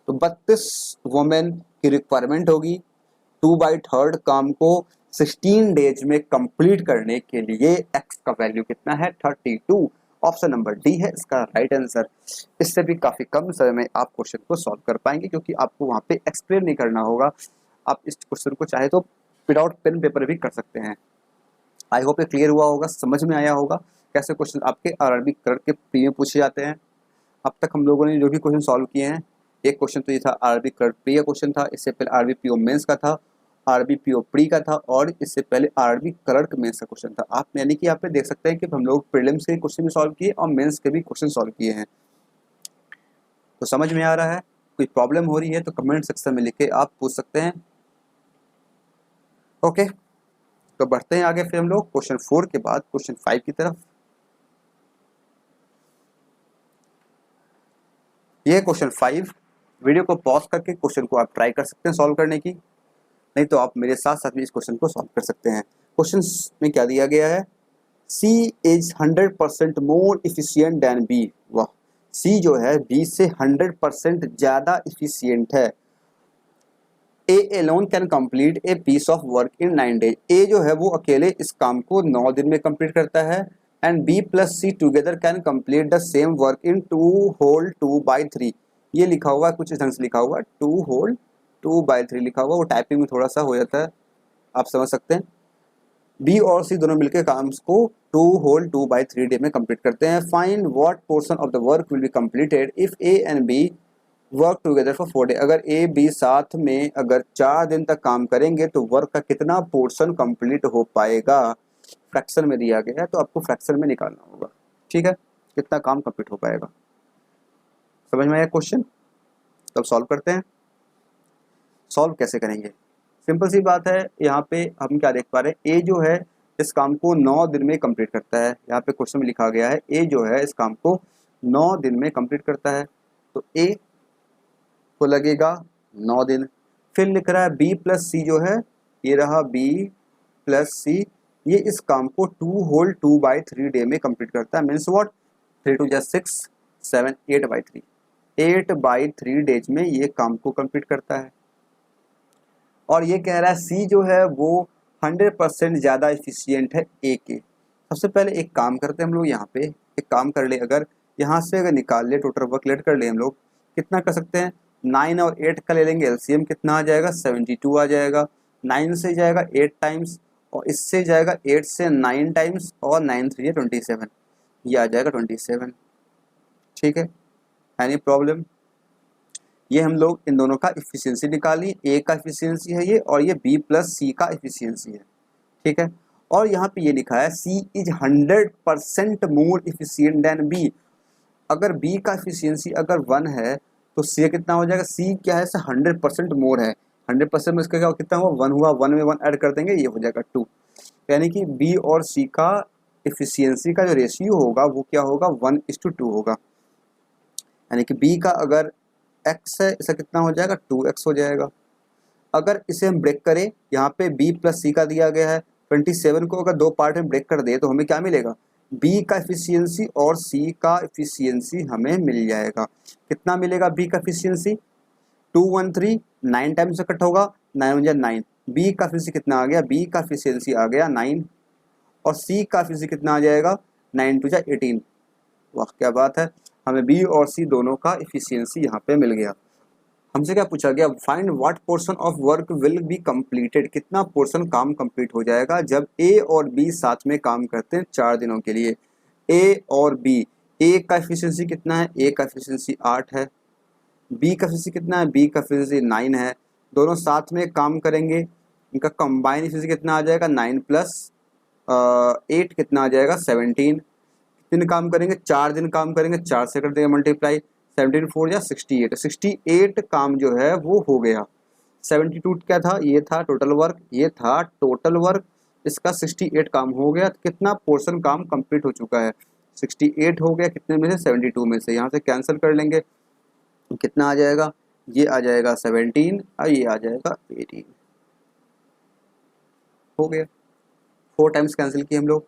तो 32 वुमेन की रिक्वायरमेंट होगी 2/3 काम को 16 डेज में कंप्लीट करने के लिए। x का वैल्यू कितना है, 32। ऑप्शन नंबर डी है इसका राइट आंसर। इससे भी काफ़ी कम समय में आप क्वेश्चन को सॉल्व कर पाएंगे, क्योंकि आपको वहाँ पे एक्सप्लेन नहीं करना होगा। आप इस क्वेश्चन को चाहे तो विदाउट पेन पेपर भी कर सकते हैं। आई होप ये क्लियर हुआ होगा, समझ में आया होगा कैसे क्वेश्चन आपके आरआरबी क्लर्क के प्री में पूछे जाते हैं। अब तक हम लोगों ने जो भी क्वेश्चन सॉल्व किए हैं, एक क्वेश्चन तो ये था आरआरबी क्लर्क प्री का क्वेश्चन था, इससे पहले आरआरबी पीओ मेंस का था, आरआरबी पीओ प्री का था, और इससे पहले आरआरबी क्लर्क मेंस का क्वेश्चन था। आप यानी कि यहाँ पे देख सकते हैं कि हम लोग प्रीलिम्स के क्वेश्चन भी सॉल्व किए और मेंस के भी क्वेश्चन सॉल्व किए हैं। तो समझ में आ रहा है, कोई प्रॉब्लम हो रही है तो कमेंट सेक्शन में लिख के आप पूछ सकते हैं। ओके, तो बढ़ते हैं आगे फिर हम लोग क्वेश्चन 4 के बाद क्वेश्चन 5 की तरफ। ये क्वेश्चन 5, वीडियो को पॉज करके क्वेश्चन को आप ट्राई कर सकते हैं सॉल्व करने की, नहीं तो आप मेरे साथ साथ भी इस क्वेश्चन को सॉल्व कर सकते हैं। क्वेश्चन में क्या दिया गया है, C is 100% more efficient than B। वाह, C जो है B से 100% ज़्यादा इफिशियंट है। A alone can complete a piece of work in 9 days. A जो है वो अकेले इस काम को 9 दिन में कंप्लीट करता है। And B plus C together can complete the same work in 2 whole 2/3। ये लिखा हुआ है, कुछ ढंग से लिखा हुआ है 2 होल 2/3 लिखा हुआ, वो टाइपिंग में थोड़ा सा हो जाता है, आप समझ सकते हैं। B और C दोनों मिलकर काम को 2 होल 2/3 डे में कंप्लीट करते हैं। Find what portion of the work will be completed if A and B work together for 4 day. अगर A B साथ में अगर 4 दिन तक काम करेंगे तो वर्क का कितना पोर्शन कंप्लीट हो पाएगा। फ्रैक्शन में दिया गया है तो आपको फ्रैक्शन में निकालना होगा, ठीक है, कितना काम कंप्लीट हो पाएगा। समझ में आया क्वेश्चन, तो अब सॉल्व करते हैं। सॉल्व कैसे करेंगे, सिंपल सी बात है। यहाँ पे हम क्या देख पा रहे हैं, A जो है इस काम को 9 दिन में कंप्लीट करता है। यहाँ पे क्वेश्चन में लिखा गया है A जो है इस काम को 9 दिन में कंप्लीट करता है, तो A को लगेगा 9 दिन। फिर लिख रहा है B प्लस C जो है, ये रहा B प्लस C, ये इस काम को 2 होल 2/3 डे में कंप्लीट करता है। मीन्स व्हाट, 3 2 6 7 8/3, 8/3 डेज में ये काम को कंप्लीट करता है। और ये कह रहा है C जो है वो 100% ज़्यादा इफिशियंट है A के। सबसे पहले एक काम करते हैं हम लोग, यहाँ पे एक काम कर ले, अगर यहाँ से अगर निकाल ले टोटल वर्क लेट कर ले हम लोग, कितना कर सकते हैं, 9 और 8 का ले लेंगे एलसीएम, कितना आ जाएगा 72 आ जाएगा। 9 से जाएगा 8 टाइम्स और इससे जाएगा 8 से 9 टाइम्स और 9 3 27, ये आ जाएगा 27। ठीक है, एनी प्रॉब्लम। ये हम लोग इन दोनों का इफिशियंसी निकाली, ए का इफिशियंसी है ये और ये बी प्लस सी का इफिशियंसी है। ठीक है, और यहाँ पे ये लिखा है C is 100% more efficient than B. अगर बी का इफिशियंसी अगर 1 है तो सी कितना हो जाएगा, सी क्या है 100% मोर है, 100% में इसका क्या कितना हुआ 1 हुआ, 1 में 1 ऐड कर देंगे ये हो जाएगा 2। यानी कि बी और सी का इफिशियंसी का जो रेशियो होगा वो क्या होगा 1:2 होगा। यानी कि बी का अगर x है इसका कितना हो जाएगा 2x हो जाएगा। अगर इसे हम ब्रेक करें, यहाँ पे b प्लस सी का दिया गया है, 27 को अगर दो पार्ट में ब्रेक कर दे तो हमें क्या मिलेगा, b का एफिशिएंसी और c का एफिशिएंसी हमें मिल जाएगा। कितना मिलेगा b का एफिशिएंसी 213, 9 टाइम से कट होगा, 9 1 9, b का एफिशिएंसी कितना आ गया, b का एफिशिएंसी आ गया 9 और c का एफिशिएंसी कितना आ जाएगा 9 2 18। वाह क्या बात है, हमें b और c दोनों का एफिशिएंसी यहाँ पे मिल गया। हमसे क्या पूछा गया, find what portion of work will be completed, कितना पोर्शन काम कंप्लीट हो जाएगा जब a और b साथ में काम करते हैं 4 दिनों के लिए। a और b, a का एफिशिएंसी कितना है, a का एफिशिएंसी 8 है, b का एफिशिएंसी कितना है, b का एफिशिएंसी 9 है, दोनों साथ में काम करेंगे, इनका कंबाइन एफिशिएंसी कितना आ जाएगा 9 प्लस 8 कितना आ जाएगा 17। दिन काम करेंगे 4 दिन काम करेंगे, 4 से कर देंगे मल्टीप्लाई, 17 4 या 68, 68 काम जो है वो हो गया। 72 क्या था, ये था टोटल वर्क, ये था टोटल वर्क, इसका 68 काम हो गया। तो कितना पोर्शन काम कंप्लीट हो चुका है, 68 हो गया, कितने में से 72 में से, यहाँ से कैंसिल कर लेंगे, कितना आ जाएगा, ये आ जाएगा 17 और ये आ जाएगा 18, हो गया। 4 टाइम्स कैंसिल किए हम लोग,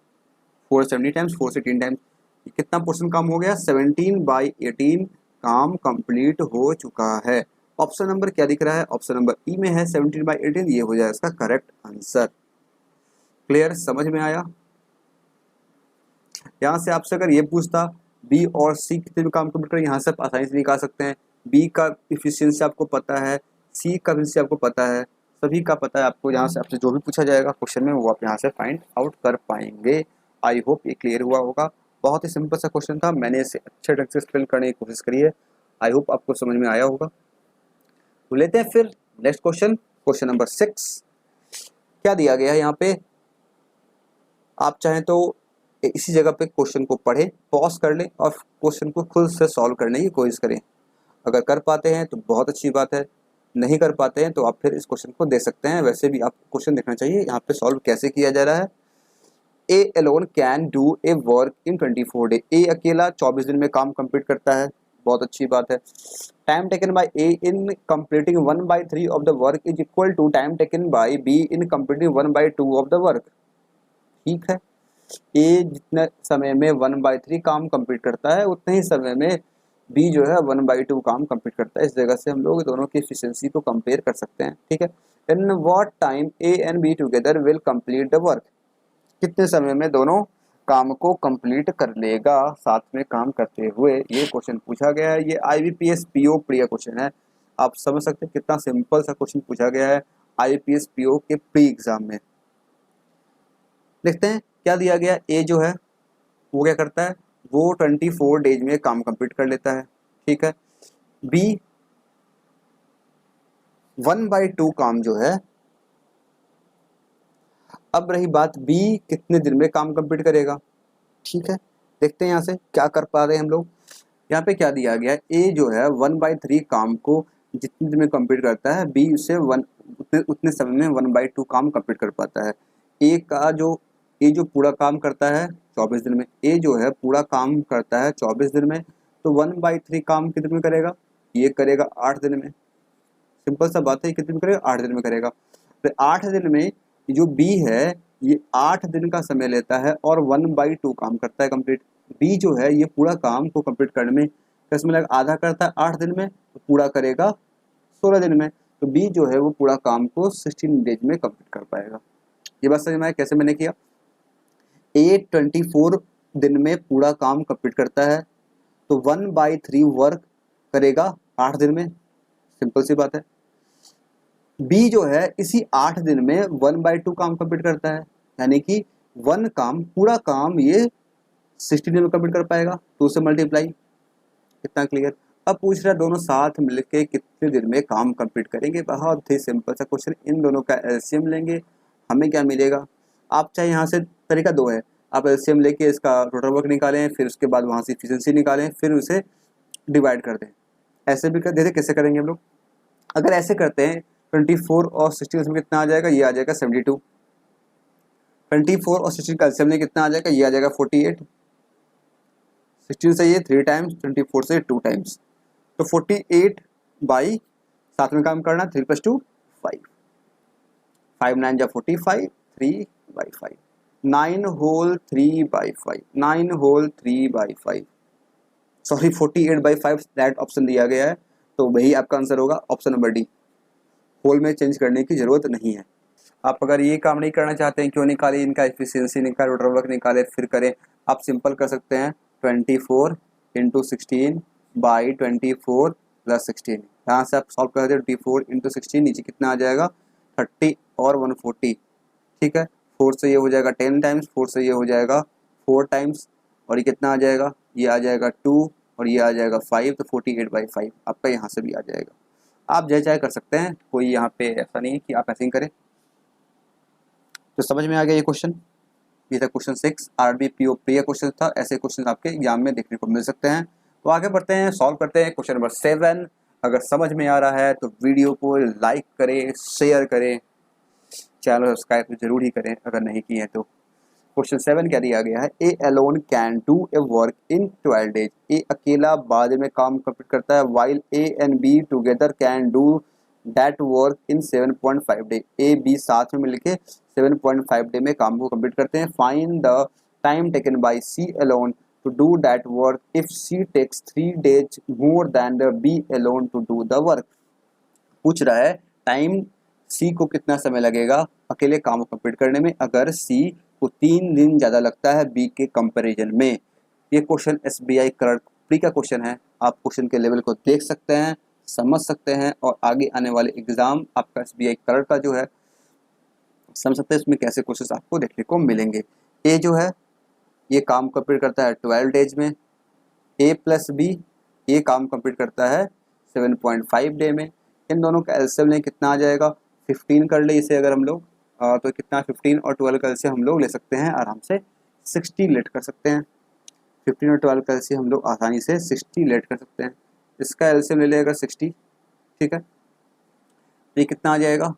4 70 टाइम्स, 4 से 18 टाइम्स, कितना पोर्शन काम हो गया 17/18 काम कंप्लीट हो चुका है। ऑप्शन नंबर क्या दिख रहा है, ऑप्शन नंबर ई में है 17/18, ये हो जाएगा इसका करेक्ट आंसर। क्लियर, समझ में आया। यहाँ से आपसे अगर ये पूछता बी और सी कितने में काम कंप्लीट करें, यहाँ से आप आसानी से निकाल सकते हैं। बी का इफिशियंसी आपको पता है, सी का इफिशियंसी आपको पता है, सभी का पता है आपको। यहाँ से आपसे जो भी पूछा जाएगा क्वेश्चन में वो आप यहाँ से फाइंड आउट कर पाएंगे। आई होप ये क्लियर हुआ होगा। बहुत ही सिंपल सा क्वेश्चन था, मैंने इसे अच्छे ढंग से एक्सप्लेन करने की कोशिश करी है। आई होप आपको समझ में आया होगा। तो लेते हैं फिर नेक्स्ट क्वेश्चन, क्वेश्चन नंबर 6। क्या दिया गया है यहाँ पे, आप चाहें तो इसी जगह पे क्वेश्चन को पढ़ें, पॉज कर लें और क्वेश्चन को खुद से सॉल्व करने की कोशिश करें। अगर कर पाते हैं तो बहुत अच्छी बात है, नहीं कर पाते हैं तो आप फिर इस क्वेश्चन को दे सकते हैं। वैसे भी आपको क्वेश्चन देखना चाहिए यहाँ पे सॉल्व कैसे किया जा रहा है। A alone can do a work in 24 day, A अकेला 24 दिन में काम कंप्लीट करता है, बहुत अच्छी बात है। Time taken by A in completing 1/3 of the work is equal to time taken by B in completing 1/2 of the work. ठीक है, ए जितने समय में 1/3 काम कंप्लीट करता है उतने ही समय में बी जो है 1/2 काम कंप्लीट करता है। इस जगह से हम लोग दोनों की एफिशिएंसी को कंपेयर कर सकते हैं। ठीक है, in what time A and B together will complete the work, कितने समय में दोनों काम को कंप्लीट कर लेगा साथ में काम करते हुए, ये क्वेश्चन पूछा गया है। ये IBPS PO प्री क्वेश्चन है, आप समझ सकते हैं कितना सिंपल सा क्वेश्चन पूछा गया है IBPS PO के प्री एग्जाम में। देखते हैं क्या दिया गया। ए जो है वो क्या करता है, वो 24 डेज में काम कंप्लीट कर लेता है। ठीक है, बी 1/2 काम जो है, अब रही बात बी कितने दिन में काम कंप्लीट करेगा। ठीक है, देखते हैं यहाँ से क्या कर पा रहे हैं हम लोग। यहाँ पे क्या दिया गया है, ए जो है 1/3 काम को जितने दिन में कंप्लीट करता है, बी उसे उतने समय में 1/2 काम कंप्लीट कर पाता है। ए जो पूरा काम करता है 24 दिन में, ए जो है पूरा काम करता है 24 दिन में, तो 1/3 काम कितने में करेगा, ये करेगा 8 दिन में। सिंपल सा बात है, कितने में करेगा 8 दिन में करेगा। तो 8 दिन में जो बी है ये 8 दिन का समय लेता है और 1/2 काम करता है कंप्लीट। बी जो है ये पूरा काम को कंप्लीट करने में किसमें लगा, आधा करता है 8 दिन में, तो पूरा करेगा 16 दिन में। तो बी जो है वो पूरा काम को 16 डेज में कंप्लीट कर पाएगा। ये बात समझ में आया कैसे मैंने किया। ए 24 दिन में पूरा काम कंप्लीट करता है तो 1/3 वर्क करेगा 8 दिन में, सिंपल सी बात है। बी जो है इसी 8 दिन में 1/2 काम कंप्लीट करता है, यानी कि पूरा काम ये 60 दिन में कंप्लीट कर पाएगा, 2 से मल्टीप्लाई। कितना क्लियर। अब पूछ रहा है दोनों साथ मिलके कितने दिन में काम कंप्लीट करेंगे। बहुत ही सिंपल सा क्वेश्चन, इन दोनों का एलसीएम लेंगे, हमें क्या मिलेगा। आप चाहे यहाँ से तरीका दो है, आप एलसीएम लेके इसका टोटल वर्क निकालें, फिर उसके बाद वहाँ से इफिशिएंसी निकालें, फिर उसे डिवाइड कर दें। ऐसे भी कर देते, कैसे करेंगे हम लोग। अगर ऐसे करते हैं 24 और 60 में कितना आ जाएगा, ये आ जाएगा 72। 24 और 60 का एलसीएम में कितना आ जाएगा, ये आ जाएगा 48। 16 से ये 3 टाइम्स, 24 से 2 टाइम्स, तो 48 बाई, साथ में काम करना 3 + 2 5, 5 9 जा 45, 3/5, 9 whole 3/5, 9 whole 3/5, sorry 48/5 that option दिया गया है, तो वही आपका आंसर होगा ऑप्शन नंबर डी। होल में चेंज करने की जरूरत नहीं है। आप अगर ये काम नहीं करना चाहते हैं, क्यों निकाले इनका एफिशिएंसी, निकाले टोटल वर्क निकाले, फिर करें, आप सिंपल कर सकते हैं 24 × 16 बाई 24 + 16। यहाँ से आप सॉल्व कर देते 24 × 16, नीचे कितना आ जाएगा 30 और 140, ठीक है। 4 से ये हो जाएगा 10 टाइम्स, 4 से ये हो जाएगा 4 टाइम्स, और ये कितना आ जाएगा, ये आ जाएगा 2 और ये आ जाएगा 5, तो 48/5 आपका यहाँ से भी आ जाएगा। आप जय चाहे कर सकते हैं, कोई यहाँ पे ऐसा नहीं है कि आप ऐसे ही करें। तो समझ में आ गया ये क्वेश्चन। ये था क्वेश्चन 6, आरबी पीओ प्रिय क्वेश्चन था। ऐसे क्वेश्चन आपके एग्जाम में देखने को मिल सकते हैं। तो आगे बढ़ते हैं, सॉल्व करते हैं क्वेश्चन नंबर 7। अगर समझ में आ रहा है तो वीडियो को लाइक करें, शेयर करें, चैनल सब्सक्राइब जरूर ही करें अगर नहीं किए हैं तो। क्वेश्चन 7 क्या दिया गया है, A alone can do a work in 12 days. A अकेला 12 दिन में काम कंप्लीट करता है, while A and B together can do that work in 7.5 day. A B साथ में मिलके 7.5 डे में काम को कंप्लीट करते हैं। Find the time taken by C alone to do that work if C takes 3 days more than the B alone to do the work. पूछ रहा है टाइम सी को कितना समय लगेगा अकेले काम को कंप्लीट करने में, अगर सी को 3 दिन ज़्यादा लगता है बी के कंपैरिजन में। ये क्वेश्चन एसबीआई क्लर्क प्री का क्वेश्चन है। आप क्वेश्चन के लेवल को देख सकते हैं, समझ सकते हैं, और आगे आने वाले एग्जाम आपका एसबीआई क्लर्क का जो है समझ सकते हैं इसमें कैसे क्वेश्चन आपको देखने को मिलेंगे। ए जो है ये काम कंप्लीट करता है 12 डेज में, ए प्लस बी ये काम कंप्लीट करता है 7.5 डे में। इन दोनों का एलसीएम लें कितना आ जाएगा, 15 कर ले इसे अगर हम लोग, तो कितना 15 और 12 का एलसीएम हम लोग ले सकते हैं आराम से 60 लेट कर सकते हैं। 15 और 12 का एलसीएम हम लोग आसानी से 60 लेट कर सकते हैं। इसका एलसीएम ले लेगा 60, ठीक है। ये कितना आ जाएगा,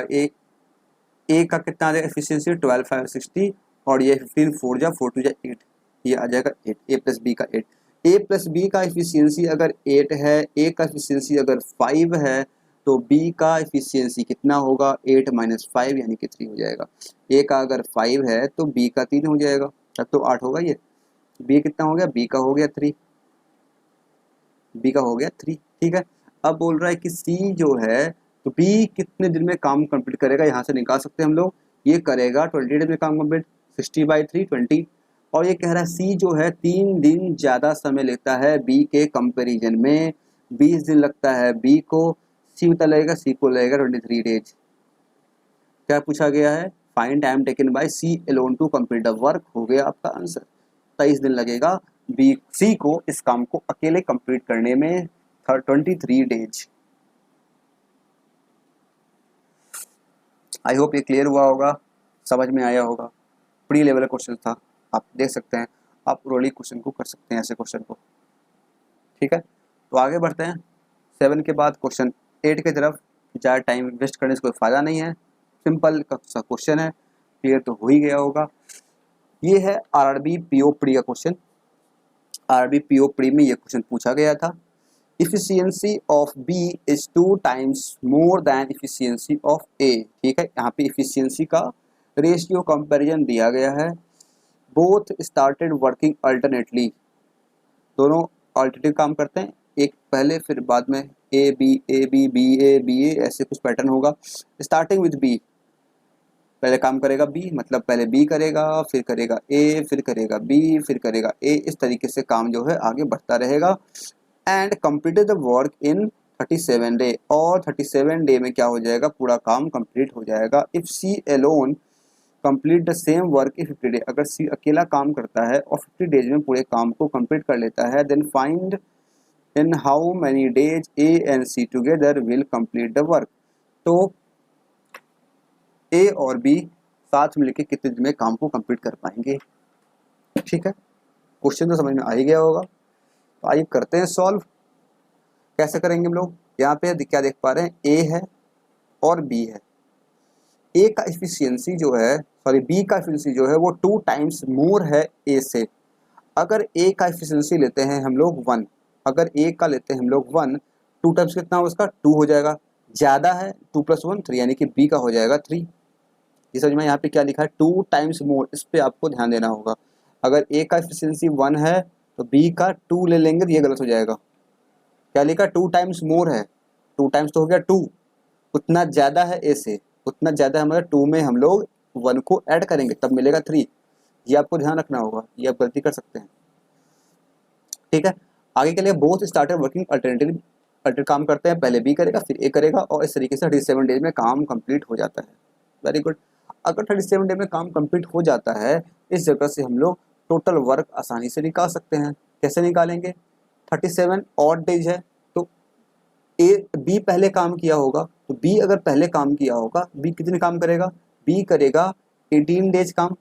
ए का कितना आ जाएगा एफिशिएंसी 12 5 60, और ये 15 4 जा 4 2 जा 8, ये आ जाएगा 8। ए प्लस बी का 8, ए प्लस बी का एफिशिएंसी अगर 8 है, ए का एफिशिएंसी अगर 5 है, तो बी का एफिशिएंसी कितना होगा 8 - 5 यानी कि 3 हो जाएगा। ए का अगर 5 है तो बी का 3 हो जाएगा, तब तो 8 होगा। ये बी कितना हो गया, बी का हो गया 3, बी का हो गया 3, ठीक है। अब बोल रहा है कि सी जो है, तो बी कितने दिन में काम कंप्लीट करेगा, यहाँ से निकाल सकते हैं हम लोग। ये करेगा 20 डेज में काम कंप्लीट, 60/3 20, और ये कह रहा है सी जो है 3 दिन ज़्यादा समय लेता है बी के कंपैरिजन में, 20 दिन लगता है बी को, सी बता लगेगा, सी को लगेगा 23 डेज। क्या पूछा गया है, find time taken by C alone to complete the work, हो गया आपका आंसर। 23 दिन लगेगा बी सी को इस काम को अकेले कंप्लीट करने में, 23 डेज। आई होप ये क्लियर हुआ होगा, समझ में आया होगा। प्री लेवल क्वेश्चन था, आप देख सकते हैं, आप रोली क्वेश्चन को कर सकते हैं ऐसे क्वेश्चन को, ठीक है। तो आगे बढ़ते हैं 7 के बाद क्वेश्चन 8 की तरफ। ज़्यादा टाइम वेस्ट करने से कोई फ़ायदा नहीं है, सिंपल सा क्वेश्चन है, क्लियर तो हो ही गया होगा। ये है आरआरबी पीओ प्री का क्वेश्चन। आरआरबी पीओ प्री में ये क्वेश्चन पूछा गया था, efficiency of B is 2 times more than efficiency of A, ठीक है। यहाँ पे इफिशियंसी का रेशियो कंपैरिजन दिया गया है। बोथ स्टार्टेड वर्किंग अल्टरनेटली, दोनों अल्टरनेटिव काम करते हैं, एक पहले फिर बाद में, ए बी बी ए, ऐसे कुछ पैटर्न होगा। स्टार्टिंग विद बी, पहले काम करेगा बी, मतलब पहले बी करेगा, फिर करेगा ए, फिर करेगा बी, फिर करेगा ए, इस तरीके से काम जो है आगे बढ़ता रहेगा। And completed the work in 37 day, और 37 डे में क्या हो जाएगा, पूरा काम कंप्लीट हो जाएगा। If C alone complete the same work in 50 day, अगर सी अकेला काम करता है और 50 डेज में पूरे काम को कंप्लीट कर लेता है, then find in how many days A and C together will complete the work. तो ए और बी साथ मिलकर कितने दिन में काम को कंप्लीट कर पाएंगे। ठीक है, क्वेश्चन तो समझ में आ ही गया होगा। तो आइए करते हैं सॉल्व। कैसे करेंगे हम लोग, यहाँ पे क्या देख पा रहे हैं, ए है और बी है। ए का एफिशिएंसी जो है, सॉरी बी का एफिशिएंसी जो है वो 2 टाइम्स मोर है ए से। अगर ए का एफिशिएंसी लेते हैं हम लोग 1, अगर ए का लेते हैं हम लोग 1, 2 टाइम्स कितना हो उसका 2 हो जाएगा, ज़्यादा है 2 + 1 3, यानी कि बी का हो जाएगा 3। ये समझ में, यहाँ पे क्या लिखा है 2 टाइम्स मोर, इस पर आपको ध्यान देना होगा। अगर ए का एफिशिएंसी 1 है तो बी का 2 ले लेंगे तो ये गलत हो जाएगा। क्या लिखा, 2 टाइम्स मोर है, 2 टाइम्स तो हो गया 2, उतना ज़्यादा है ए से, उतना ज़्यादा है मतलब 2 में हम लोग 1 को ऐड करेंगे तब मिलेगा 3। ये आपको ध्यान रखना होगा, ये आप गलती कर सकते हैं। ठीक है, आगे के लिए बोथ स्टार्टेड वर्किंग अल्टरनेटिव काम करते हैं, पहले बी करेगा फिर ए करेगा, और इस तरीके से 37 डेज में काम कंप्लीट हो जाता है। Very good. अगर 37 डे में काम कंप्लीट हो जाता है, इस जगह से हम लोग टोटल वर्क आसानी से निकाल सकते हैं। कैसे निकालेंगे, 37 ऑड डेज है तो ए बी पहले काम किया होगा, तो बी अगर पहले काम किया होगा, बी कितने काम करेगा, बी करेगा 18 डेज काम।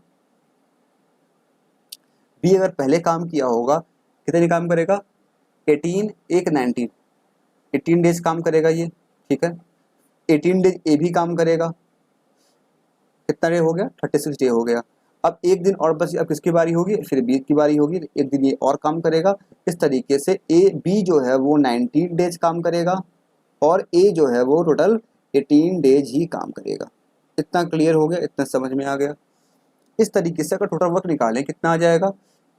बी अगर पहले काम किया होगा कितने काम करेगा, 18 एक 19, 18 डेज काम करेगा ये। ठीक है, 18 डेज ए भी काम करेगा, कितना डे हो गया, 36 डे हो गया। अब एक दिन और बस, अब किसकी बारी होगी, फिर बी की बारी होगी, एक दिन ये और काम करेगा। इस तरीके से ए बी जो है वो 19 डेज काम करेगा और ए जो है वो टोटल 18 डेज ही काम करेगा। इतना क्लियर हो गया, इतना समझ में आ गया। इस तरीके से अगर टोटल वर्क निकालें कितना आ जाएगा,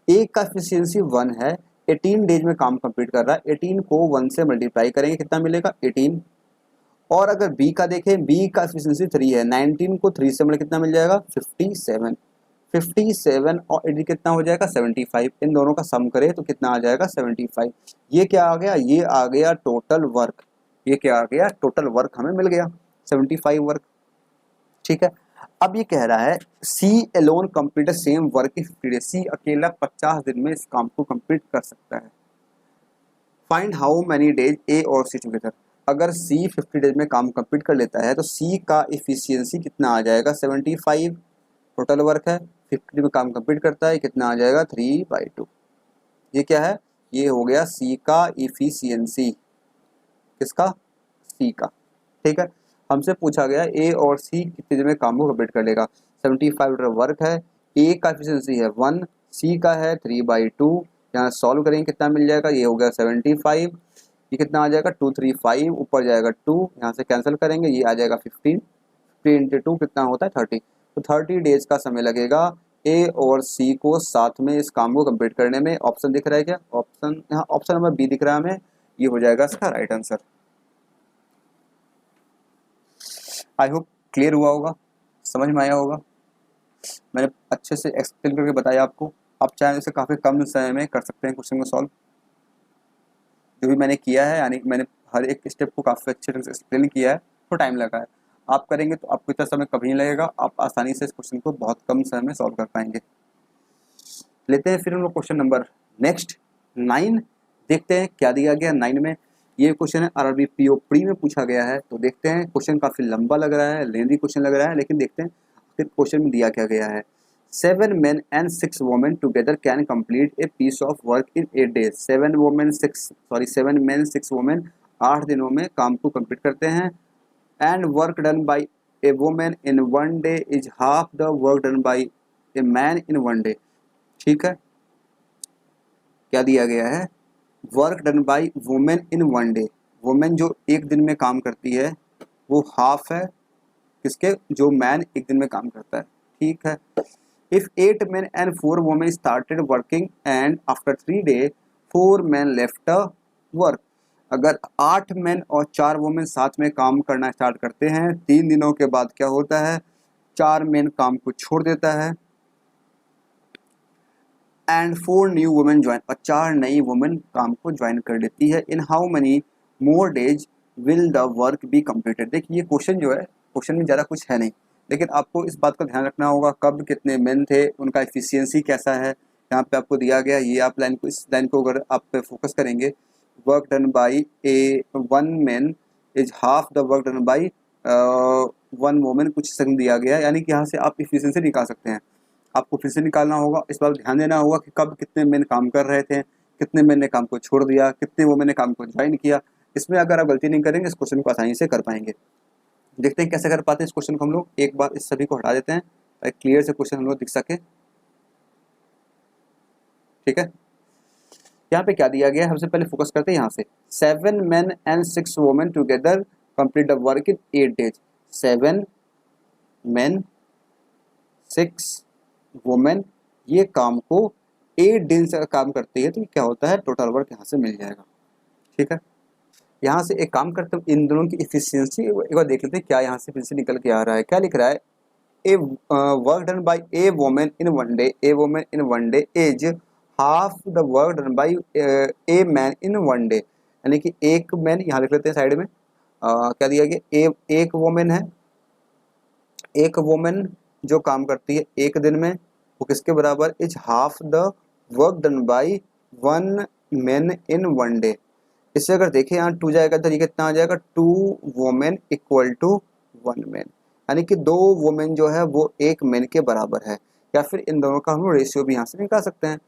ए का एफिशिएंसी 1 है, 18 डेज में काम कंप्लीट कर रहा है, 18 को 1 से मल्टीप्लाई करेंगे कितना मिलेगा 18। और अगर बी का देखें, बी का एफिशिएंसी 3 है, 19 को 3 से कितना मिल जाएगा 57, 57 और 80 कितना हो जाएगा 75। इन दोनों का सम करें तो कितना आ जाएगा 75। ये क्या आ गया, ये आ गया टोटल वर्क, ये क्या आ गया टोटल वर्क हमें मिल गया 75 वर्क। ठीक है, अब ये कह रहा है C alone complete same work in 50 days, C अकेला 50 दिन में इस काम को कंप्लीट कर सकता है। फाइंड हाउ मेनी डेज ए और सी टुगेदर, अगर सी 50 डेज में काम कंप्लीट कर लेता है तो सी का इफिशियंसी कितना आ जाएगा 75, टोटल वर्क है 50 में काम कंप्लीट करता है, कितना आ जाएगा 3/2। ये क्या है, ये हो गया सी का इफिशियंसी, किसका, सी का। ठीक है, हमसे पूछा गया ए और सी कितने दिन में काम को कंप्लीट कर लेगा। 75 टोटल वर्क है, ए का एफिशिएंसी है 1, सी का है 3/2। यहाँ सॉल्व करेंगे कितना मिल जाएगा, ये हो गया 75, ये कितना आ जाएगा 235, ऊपर जाएगा 2, यहाँ से कैंसिल करेंगे ये आ जाएगा 15, 15 × 2 कितना होता है 30। तो 30 डेज का समय लगेगा ए और सी को साथ में इस काम को कंप्लीट करने में। ऑप्शन दिख रहा है क्या, ऑप्शन यहाँ ऑप्शन नंबर बी दिख रहा है हमें, ये हो जाएगा इसका right answer. I hope clear हुआ होगा, समझ में आया होगा, मैंने अच्छे से एक्सप्लेन करके बताया आपको। आप चाहें इसे काफ़ी कम समय में कर सकते हैं क्वेश्चन को सॉल्व, जो भी मैंने किया है, यानी मैंने हर एक स्टेप को काफ़ी अच्छे ढंग से एक्सप्लेन किया है, तो टाइम लगा है। आप करेंगे तो आपको इतना समय कभी नहीं लगेगा, आप आसानी से इस क्वेश्चन को बहुत कम समय में सॉल्व कर पाएंगे। लेते हैं फिर हम लोग क्वेश्चन नंबर नेक्स्ट 9, देखते हैं क्या दिया गया 9 में। ये क्वेश्चन है आरआरबी पीओ प्री में पूछा गया है, तो देखते हैं। क्वेश्चन काफ़ी लंबा लग रहा है, लेंदी क्वेश्चन लग रहा है, लेकिन देखते हैं फिर क्वेश्चन में दिया क्या गया है। 7 men and 6 women together can complete a piece of work in 8 days। 7 men 6 women 8 दिनों में काम को कंप्लीट करते हैं। And work done by a woman in 1 day is half the work done by a man in 1 day। ठीक है, क्या दिया गया है, work done by women in 1 day, women जो एक दिन में काम करती है वो हाफ है किसके, जो मैन एक दिन में काम करता है। ठीक है, if 8 men and 4 women started working and after 3 days 4 men left work। अगर 8 men और 4 women साथ में काम करना स्टार्ट करते हैं, 3 दिनों के बाद क्या होता है, 4 मेन काम को छोड़ देता है, एंड 4 न्यू वुमेन ज्वाइन, और 4 नई वुमेन काम को ज्वाइन कर लेती है। In how many more days will the work be completed. देखिए ये क्वेश्चन जो है, क्वेश्चन में ज़्यादा कुछ है नहीं, लेकिन आपको इस बात का ध्यान रखना होगा कब कितने मेन थे, उनका एफिशिएंसी कैसा है। यहाँ पे आपको दिया गया, ये आप लाइन को, इस लाइन को अगर आप पे फोकस करेंगे, work done by A 1 man is half the work done by 1 women, कुछ सेकंड दिया गया है, यानी कि यहाँ से आप एफिशिएंसी निकाल सकते हैं। आपको फिर से निकालना होगा, इस बार ध्यान देना होगा कि कब कितने मैन काम कर रहे थे, कितने मैन ने काम को छोड़ दिया, कितने वुमेन ने काम को ज्वाइन किया। इसमें अगर आप गलती नहीं करेंगे इस क्वेश्चन को आसानी से कर पाएंगे। देखते हैं कैसे कर पाते हैं इस क्वेश्चन को हम लोग। एक बार इस सभी को हटा देते हैं ताकि क्लियर से क्वेश्चन हम लोग दिख सके। ठीक है, यहाँ पे क्या दिया गया है, सबसे पहले फोकस करते हैं यहाँ से। 7 men and 6 women together complete the work in 8 days। 7 men 6 women ये काम को 8 दिन से काम करती है, तो क्या होता है, टोटल वर्क यहाँ से मिल जाएगा। ठीक है, यहाँ से एक काम करते हैं, इन दोनों की इफिशियंसी एक बार देख लेते हैं क्या यहाँ से फिर से निकल के आ रहा है। क्या लिख रहा है, A work done by a women in 1 day, A women in 1 day is half the work done by a man in 1 day। यानी कि एक मैन, यहाँ लिख लेते हैं साइड में, क्या दिया गया, एक वुमेन है, एक वुमेन जो काम करती है एक दिन में, वो किसके बराबर, is half the work done by 1 man in 1 day। इससे अगर देखें यहाँ 2 जाएगा तो ये कितना आ जाएगा, 2 वुमेन इक्वल टू 1 मैन, यानी कि 2 वुमेन जो है वो एक मैन के बराबर है। या फिर इन दोनों का हम रेशियो भी यहाँ से निकाल सकते हैं,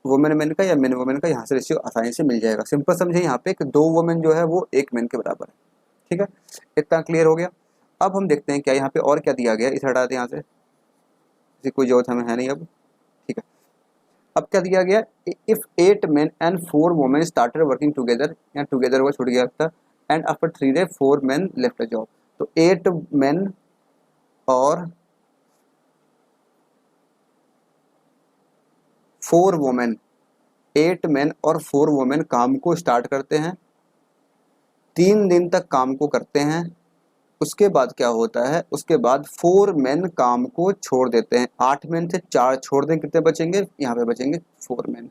वुमेन मैन का या मैन वुमेन का, यहाँ से रेशियो आसानी से मिल जाएगा। सिंपल समझे यहाँ पे कि 2 वुमेन जो है वो एक मैन के बराबर है। ठीक है, इतना क्लियर हो गया। अब हम देखते हैं क्या यहाँ पे और क्या दिया गया, इसे हटा दें यहाँ से, इसी कोई जरूरत हमें है नहीं अब। ठीक है, अब क्या दिया गया, if 8 men and 4 women started working together, यहाँ टुगेदर वो छूट गया था, and after 3 days 4 men left the job. तो 8 men और 4 women, 8 men और 4 women काम को स्टार्ट करते हैं, 3 दिन तक काम को करते हैं। उसके बाद क्या होता है, उसके बाद 4 men काम को छोड़ देते हैं। 8 men थे, 4 छोड़ दें, कितने बचेंगे, यहाँ पे बचेंगे 4 men।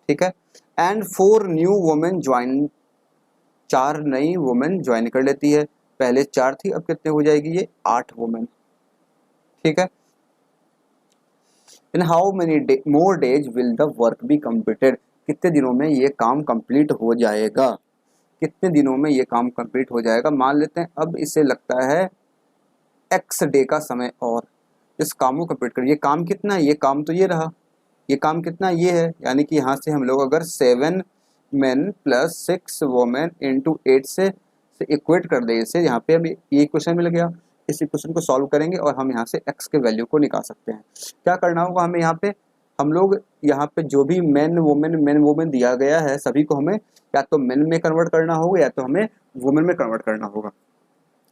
ठीक है, एंड 4 न्यू वुमेन ज्वाइन, 4 नई वुमेन ज्वाइन कर लेती है। पहले 4 थी, अब कितने हो जाएगी, ये 8 वुमेन। ठीक है, इन how many more days will the work be completed, कितने दिनों में ये काम कंप्लीट हो जाएगा, कितने दिनों में ये काम कंप्लीट हो जाएगा। मान लेते हैं अब इसे लगता है x डे का समय, और इस काम को कंप्लीट कर, ये काम कितना है, ये काम तो ये रहा, ये काम कितना ये है, यानी कि यहाँ से हम लोग अगर 7 men प्लस 6 वोमेन इंटू 8 से इक्वेट कर दे इसे, यहाँ पे अभी ये इक्वेशन मिल गया। इस इक्वेशन को सॉल्व करेंगे और हम यहाँ से x के वैल्यू को निकाल सकते हैं। क्या करना होगा हमें, यहाँ पे हम लोग यहाँ पे जो भी मेन वुमेन दिया गया है सभी को हमें या तो मेन में कन्वर्ट करना होगा या तो हमें वुमेन में कन्वर्ट करना होगा।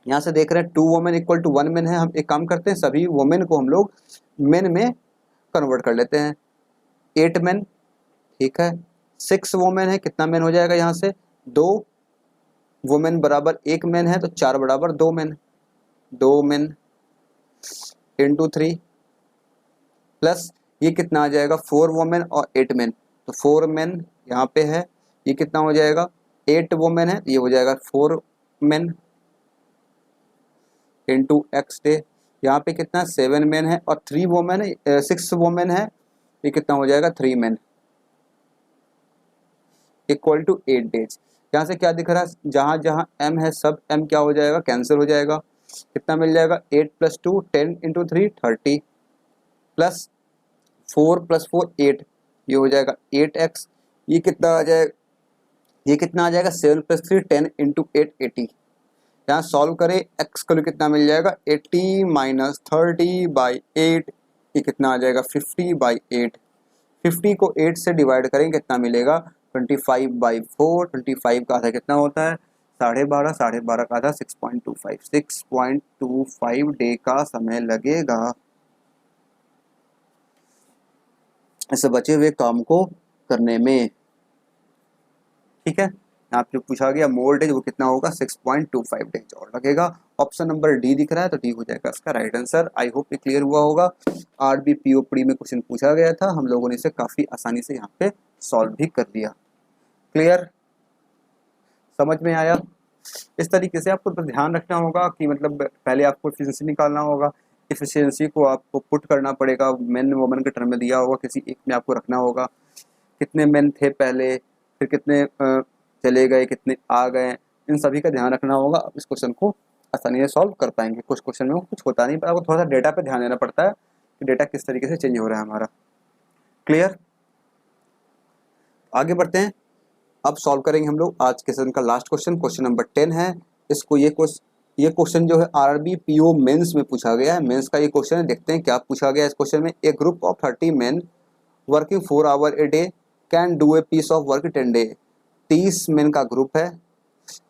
यहाँ से देख रहे हैं 2 वुमेन इक्वल टू 1 मैन है, हम एक काम करते हैं सभी वुमेन को हम लोग मेन में कन्वर्ट कर लेते हैं। 8 मैन, ठीक है, 6 वुमेन है, कितना मैन हो जाएगा, यहाँ से 2 वुमेन बराबर 1 मैन है, तो 4 बराबर 2 मैन, 2 मैन इंटू 3 प्लस ये कितना आ जाएगा 4 वुमेन और 8 मैन, तो 4 मैन यहाँ पे है, ये कितना हो जाएगा 8 वुमेन है, ये हो जाएगा 4 मैन इंटू एक्स डे। यहाँ पे कितना 7 मैन है और 3 वुमेन है, 6 वुमेन है, ये कितना हो जाएगा 3 मैन इक्वल टू 8 डेज। यहाँ से क्या दिख रहा है, जहाँ जहाँ m है सब m क्या हो जाएगा, कैंसिल हो जाएगा। कितना मिल जाएगा 8 + 2 10 इंटू 3 30 प्लस 4 + 4 8, ये हो जाएगा 8x। ये कितना आ जाएगा, ये कितना आ जाएगा 7 + 3 10 इंटू 8 80। यहाँ सॉल्व करें x का कितना मिल जाएगा 80 माइनस 30/8, ये कितना आ जाएगा 50/8। 50 को 8 से डिवाइड करें कितना मिलेगा 25/4। 25 का आधा कितना होता है 12.5, 12.5 का आधा 6.25, 6.25 डे का समय लगेगा इस बचे हुए काम को करने में। ठीक है, यहाँ पे पूछा गया मोर डेज, वो कितना होगा 6.25 डेज और लगेगा। ऑप्शन नंबर डी दिख रहा है तो डी हो जाएगा इसका राइट आंसर। आई होप ये क्लियर हुआ होगा। आरबी पीओपी में क्वेश्चन पूछा गया था, हम लोगों ने इसे काफ़ी आसानी से यहाँ पे सॉल्व भी कर दिया। क्लियर, समझ में आया। इस तरीके से आपको तो ध्यान रखना होगा कि मतलब पहले आपको एफिशिएंसी निकालना होगा, एफिशिएंसी को आपको पुट करना पड़ेगा, मेन वुमेन के टर्म में दिया होगा, किसी एक में आपको रखना होगा, कितने मेन थे पहले, फिर कितने चले गए, कितने आ गए, इन सभी का ध्यान रखना होगा। आप इस क्वेश्चन को आसानी से सॉल्व कर पाएंगे। कुछ क्वेश्चन में कुछ होता नहीं, पर आपको थोड़ा सा डेटा पे ध्यान देना पड़ता है कि डेटा किस तरीके से चेंज हो रहा है हमारा। क्लियर, आगे बढ़ते हैं। अब सॉल्व करेंगे हम लोग आज के सेशन का लास्ट क्वेश्चन, क्वेश्चन नंबर 10 है। इसको ये क्वेश्चन जो है आरआरबी पीओ मेंस में पूछा गया है। मेंस का ये क्वेश्चन है, देखते हैं क्या पूछा गया है इस क्वेश्चन में। A group of 30 men working 4 hour a day can do a piece of work 10 day. 30 men का ग्रुप है,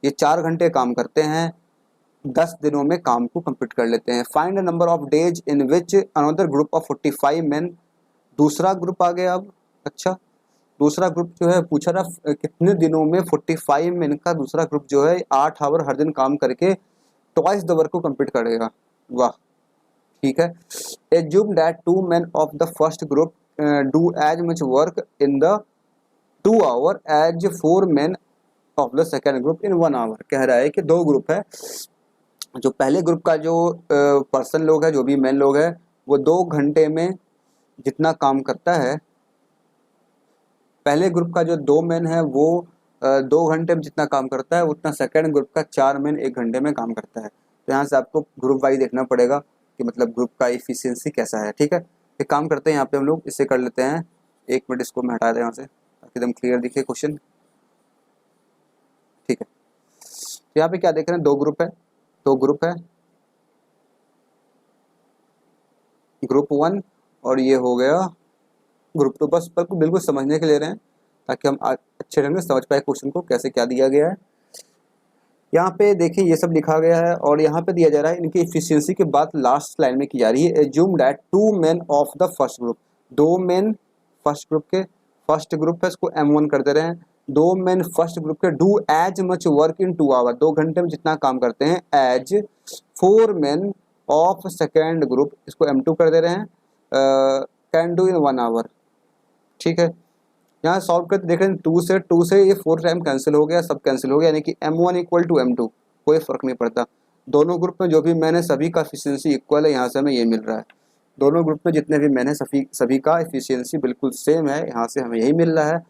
ये 4 घंटे काम करते हैं, 10 दिनों में काम को कंप्लीट कर लेते हैं। Find the number of days in which another group of 45 main. दूसरा ग्रुप आ गया अब। अच्छा, दूसरा ग्रुप जो है पूछा रहा कितने दिनों में 45 मेन का दूसरा ग्रुप जो है 8 आवर हर दिन काम करके ट्वाइस द वर्क को कंप्लीट करेगा। वाह, ठीक है। Assume that 2 men of the first group do as much work in the 2 hour as 4 men of the second group in 1 hour. कह रहा है कि 2 ग्रुप है, जो पहले ग्रुप का जो पर्सन लोग है, जो भी मेन लोग है, वो 2 घंटे में जितना काम करता है, पहले ग्रुप का जो 2 मेन है वो 2 घंटे में जितना काम करता है उतना सेकेंड ग्रुप का 4 मेन 1 घंटे में काम करता है। तो यहाँ से आपको ग्रुप वाइज देखना पड़ेगा कि मतलब ग्रुप का एफिशिएंसी कैसा है। ठीक है, एक काम करते हैं, यहाँ पे हम लोग इसे कर लेते हैं। 1 मिनट इसको मैं हटा दें यहाँ से ताकि एकदम क्लियर दिखे क्वेश्चन। ठीक है, तो यहाँ पे क्या देख रहे हैं, 2 ग्रुप है, 2 ग्रुप है, ग्रुप 1 और ये हो गया ग्रुप 2। बस बिल्कुल समझने के ले रहे हैं ताकि हम अच्छे ढंग से समझ पाए क्वेश्चन को कैसे क्या दिया गया है। यहाँ पे देखिए ये सब लिखा गया है और यहाँ पे दिया जा रहा है इनकी एफिशिएंसी के बाद लास्ट लाइन में की जा रही है। Assume that 2 men of the first group, 2 men first group के, फर्स्ट ग्रुप है इसको M1 कर दे रहे हैं। 2 मेन फर्स्ट ग्रुप के do as much work in 2 hour, 2 घंटे में जितना काम करते हैं, as 4 men of second group, इसको M2 कर दे रहे हैं, कैन डू इन 1 आवर। ठीक है, यहाँ सॉल्व करते देख रहे हैं 2 से ये 4 टाइम कैंसिल हो गया, सब कैंसिल हो गया, यानी कि M1 इक्वल टू M2, कोई फर्क नहीं पड़ता। दोनों ग्रुप में जो भी मैन है सभी का एफिशिएंसी इक्वल है, यहाँ से हमें ये मिल रहा है। दोनों ग्रुप में जितने भी मैन है सभी का एफिशिएंसी बिल्कुल सेम है, यहाँ से हमें यही मिल रहा है।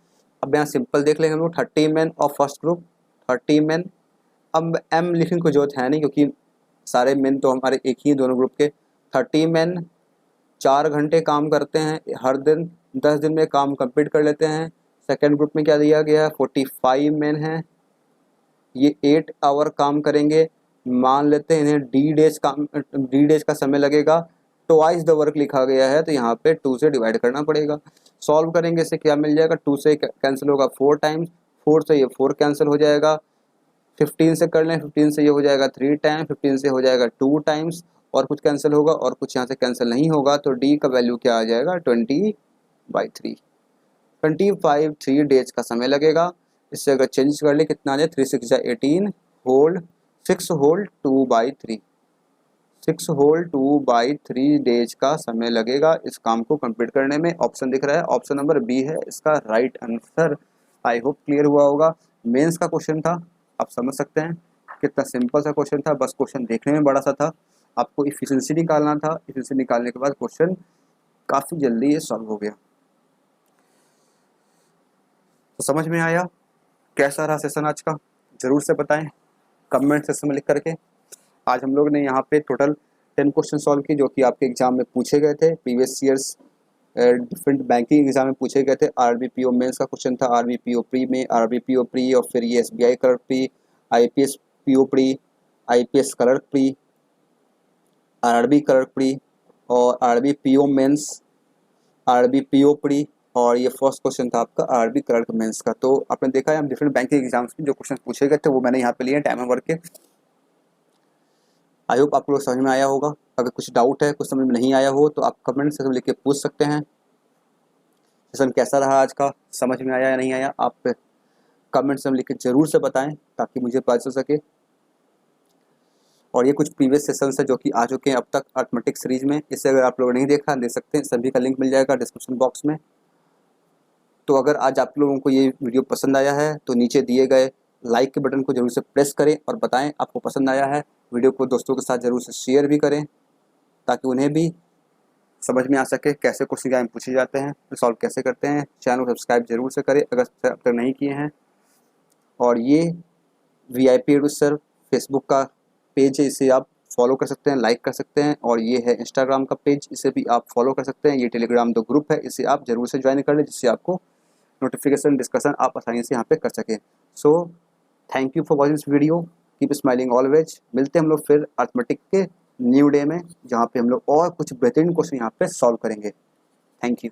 अब यहाँ सिंपल देख लेंगे हम लोग, 30 man of first group, 30 man. अब M लिखने को जरूरत है नहीं क्योंकि सारे मैन तो हमारे एक ही दोनों ग्रुप के। 30 मैन 4 घंटे काम करते हैं हर दिन, 10 दिन में काम कंप्लीट कर लेते हैं। सेकेंड ग्रुप में क्या दिया गया है, 45 मैन है, ये 8 आवर काम करेंगे। मान लेते हैं इन्हें डी डेज का समय लगेगा, ट्वाइस द वर्क लिखा गया है तो यहाँ पे 2 से डिवाइड करना पड़ेगा। सॉल्व करेंगे इससे क्या मिल जाएगा, 2 से कैंसिल होगा 4 टाइम्स, 4 से ये 4 कैंसिल हो जाएगा, 15 से कर लें, 15 से ये हो जाएगा 3 टाइम, 15 से हो जाएगा 2 टाइम्स, और कुछ कैंसिल होगा और कुछ यहाँ से कैंसिल नहीं होगा, तो डी का वैल्यू क्या आ जाएगा 20/3, 3 डेज का समय लगेगा। इससे अगर चेंज कर ले कितना आ जाए, 3 6 18 होल्ड 6 होल्ड 2/3, 6 होल्ड 2/3 डेज का समय लगेगा इस काम को कंप्लीट करने में। ऑप्शन दिख रहा है, ऑप्शन नंबर बी है इसका right answer. I hope clear हुआ होगा। मेंस का क्वेश्चन था, आप समझ सकते हैं कितना सिंपल सा क्वेश्चन था, बस क्वेश्चन देखने में बड़ा सा था, आपको इफिशिएंसी निकालना था। इफिशिएंसी निकालने के बाद क्वेश्चन काफ़ी जल्दी ये सॉल्व हो गया। तो समझ में आया, कैसा रहा सेशन आज का, जरूर से बताएं कमेंट सेक्शन में लिख करके। आज हम लोग ने यहाँ पे टोटल 10 क्वेश्चन सॉल्व किए जो कि आपके एग्जाम में पूछे गए थे, previous years different banking exam में पूछे गए थे। आरबी पीओ मेंस का क्वेश्चन था, आरबी पीओ प्री में, आरबी पीओ प्री और फिर ये SBI clerk pre, IPS PO pre, IPS clerk pre, RRB clerk pre और RB PO mains, RB PO pre, और ये फर्स्ट क्वेश्चन था आपका आरबी क्लर्क मेंस का। तो आपने देखा है हम डिफरेंट बैंकिंग एग्जाम्स में जो क्वेश्चन पूछे गए थे वो मैंने यहाँ पे लिए टाइम वर्क के। आई होप आप लोग समझ में आया होगा। अगर कुछ डाउट है, कुछ समझ में नहीं आया हो तो आप कमेंट सेक्शन में लिख के पूछ सकते हैं। सेशन कैसा रहा आज का, समझ में आया या नहीं आया, आप कमेंट्स में लिख के ज़रूर से बताएं ताकि मुझे पता चल सके। और ये कुछ प्रीवियस सेशंस है जो कि आ चुके हैं अब तक अर्थमेटिक सीरीज में। इसे अगर आप लोगों ने नहीं देखा देख सकते हैं, सभी का लिंक मिल जाएगा डिस्क्रिप्शन बॉक्स में। तो अगर आज आप लोगों को ये वीडियो पसंद आया है तो नीचे दिए गए लाइक के बटन को जरूर से प्रेस करें और बताएं आपको पसंद आया है। वीडियो को दोस्तों के साथ जरूर से शेयर भी करें ताकि उन्हें भी समझ में आ सके कैसे क्वेश्चन क्या पूछे जाते हैं, सॉल्व कैसे करते हैं। चैनल को सब्सक्राइब जरूर से करें अगर अब तक नहीं किए हैं। और ये VIP एडुसर फेसबुक का पेज है, इसे आप फॉलो कर सकते हैं, लाइक कर सकते हैं। और ये है इंस्टाग्राम का पेज, इसे भी आप फॉलो कर सकते हैं। ये टेलीग्राम दो ग्रुप है, इसे आप जरूर से ज्वाइन कर लें जिससे आपको नोटिफिकेशन डिस्कशन आप आसानी से यहाँ पे कर सकें। So thank you for watching this video, keep smiling always. मिलते हैं हम लोग फिर अर्थमेटिक के न्यू डे में, जहाँ पे हम लोग और कुछ बेहतरीन क्वेश्चन यहाँ पे सॉल्व करेंगे। Thank you.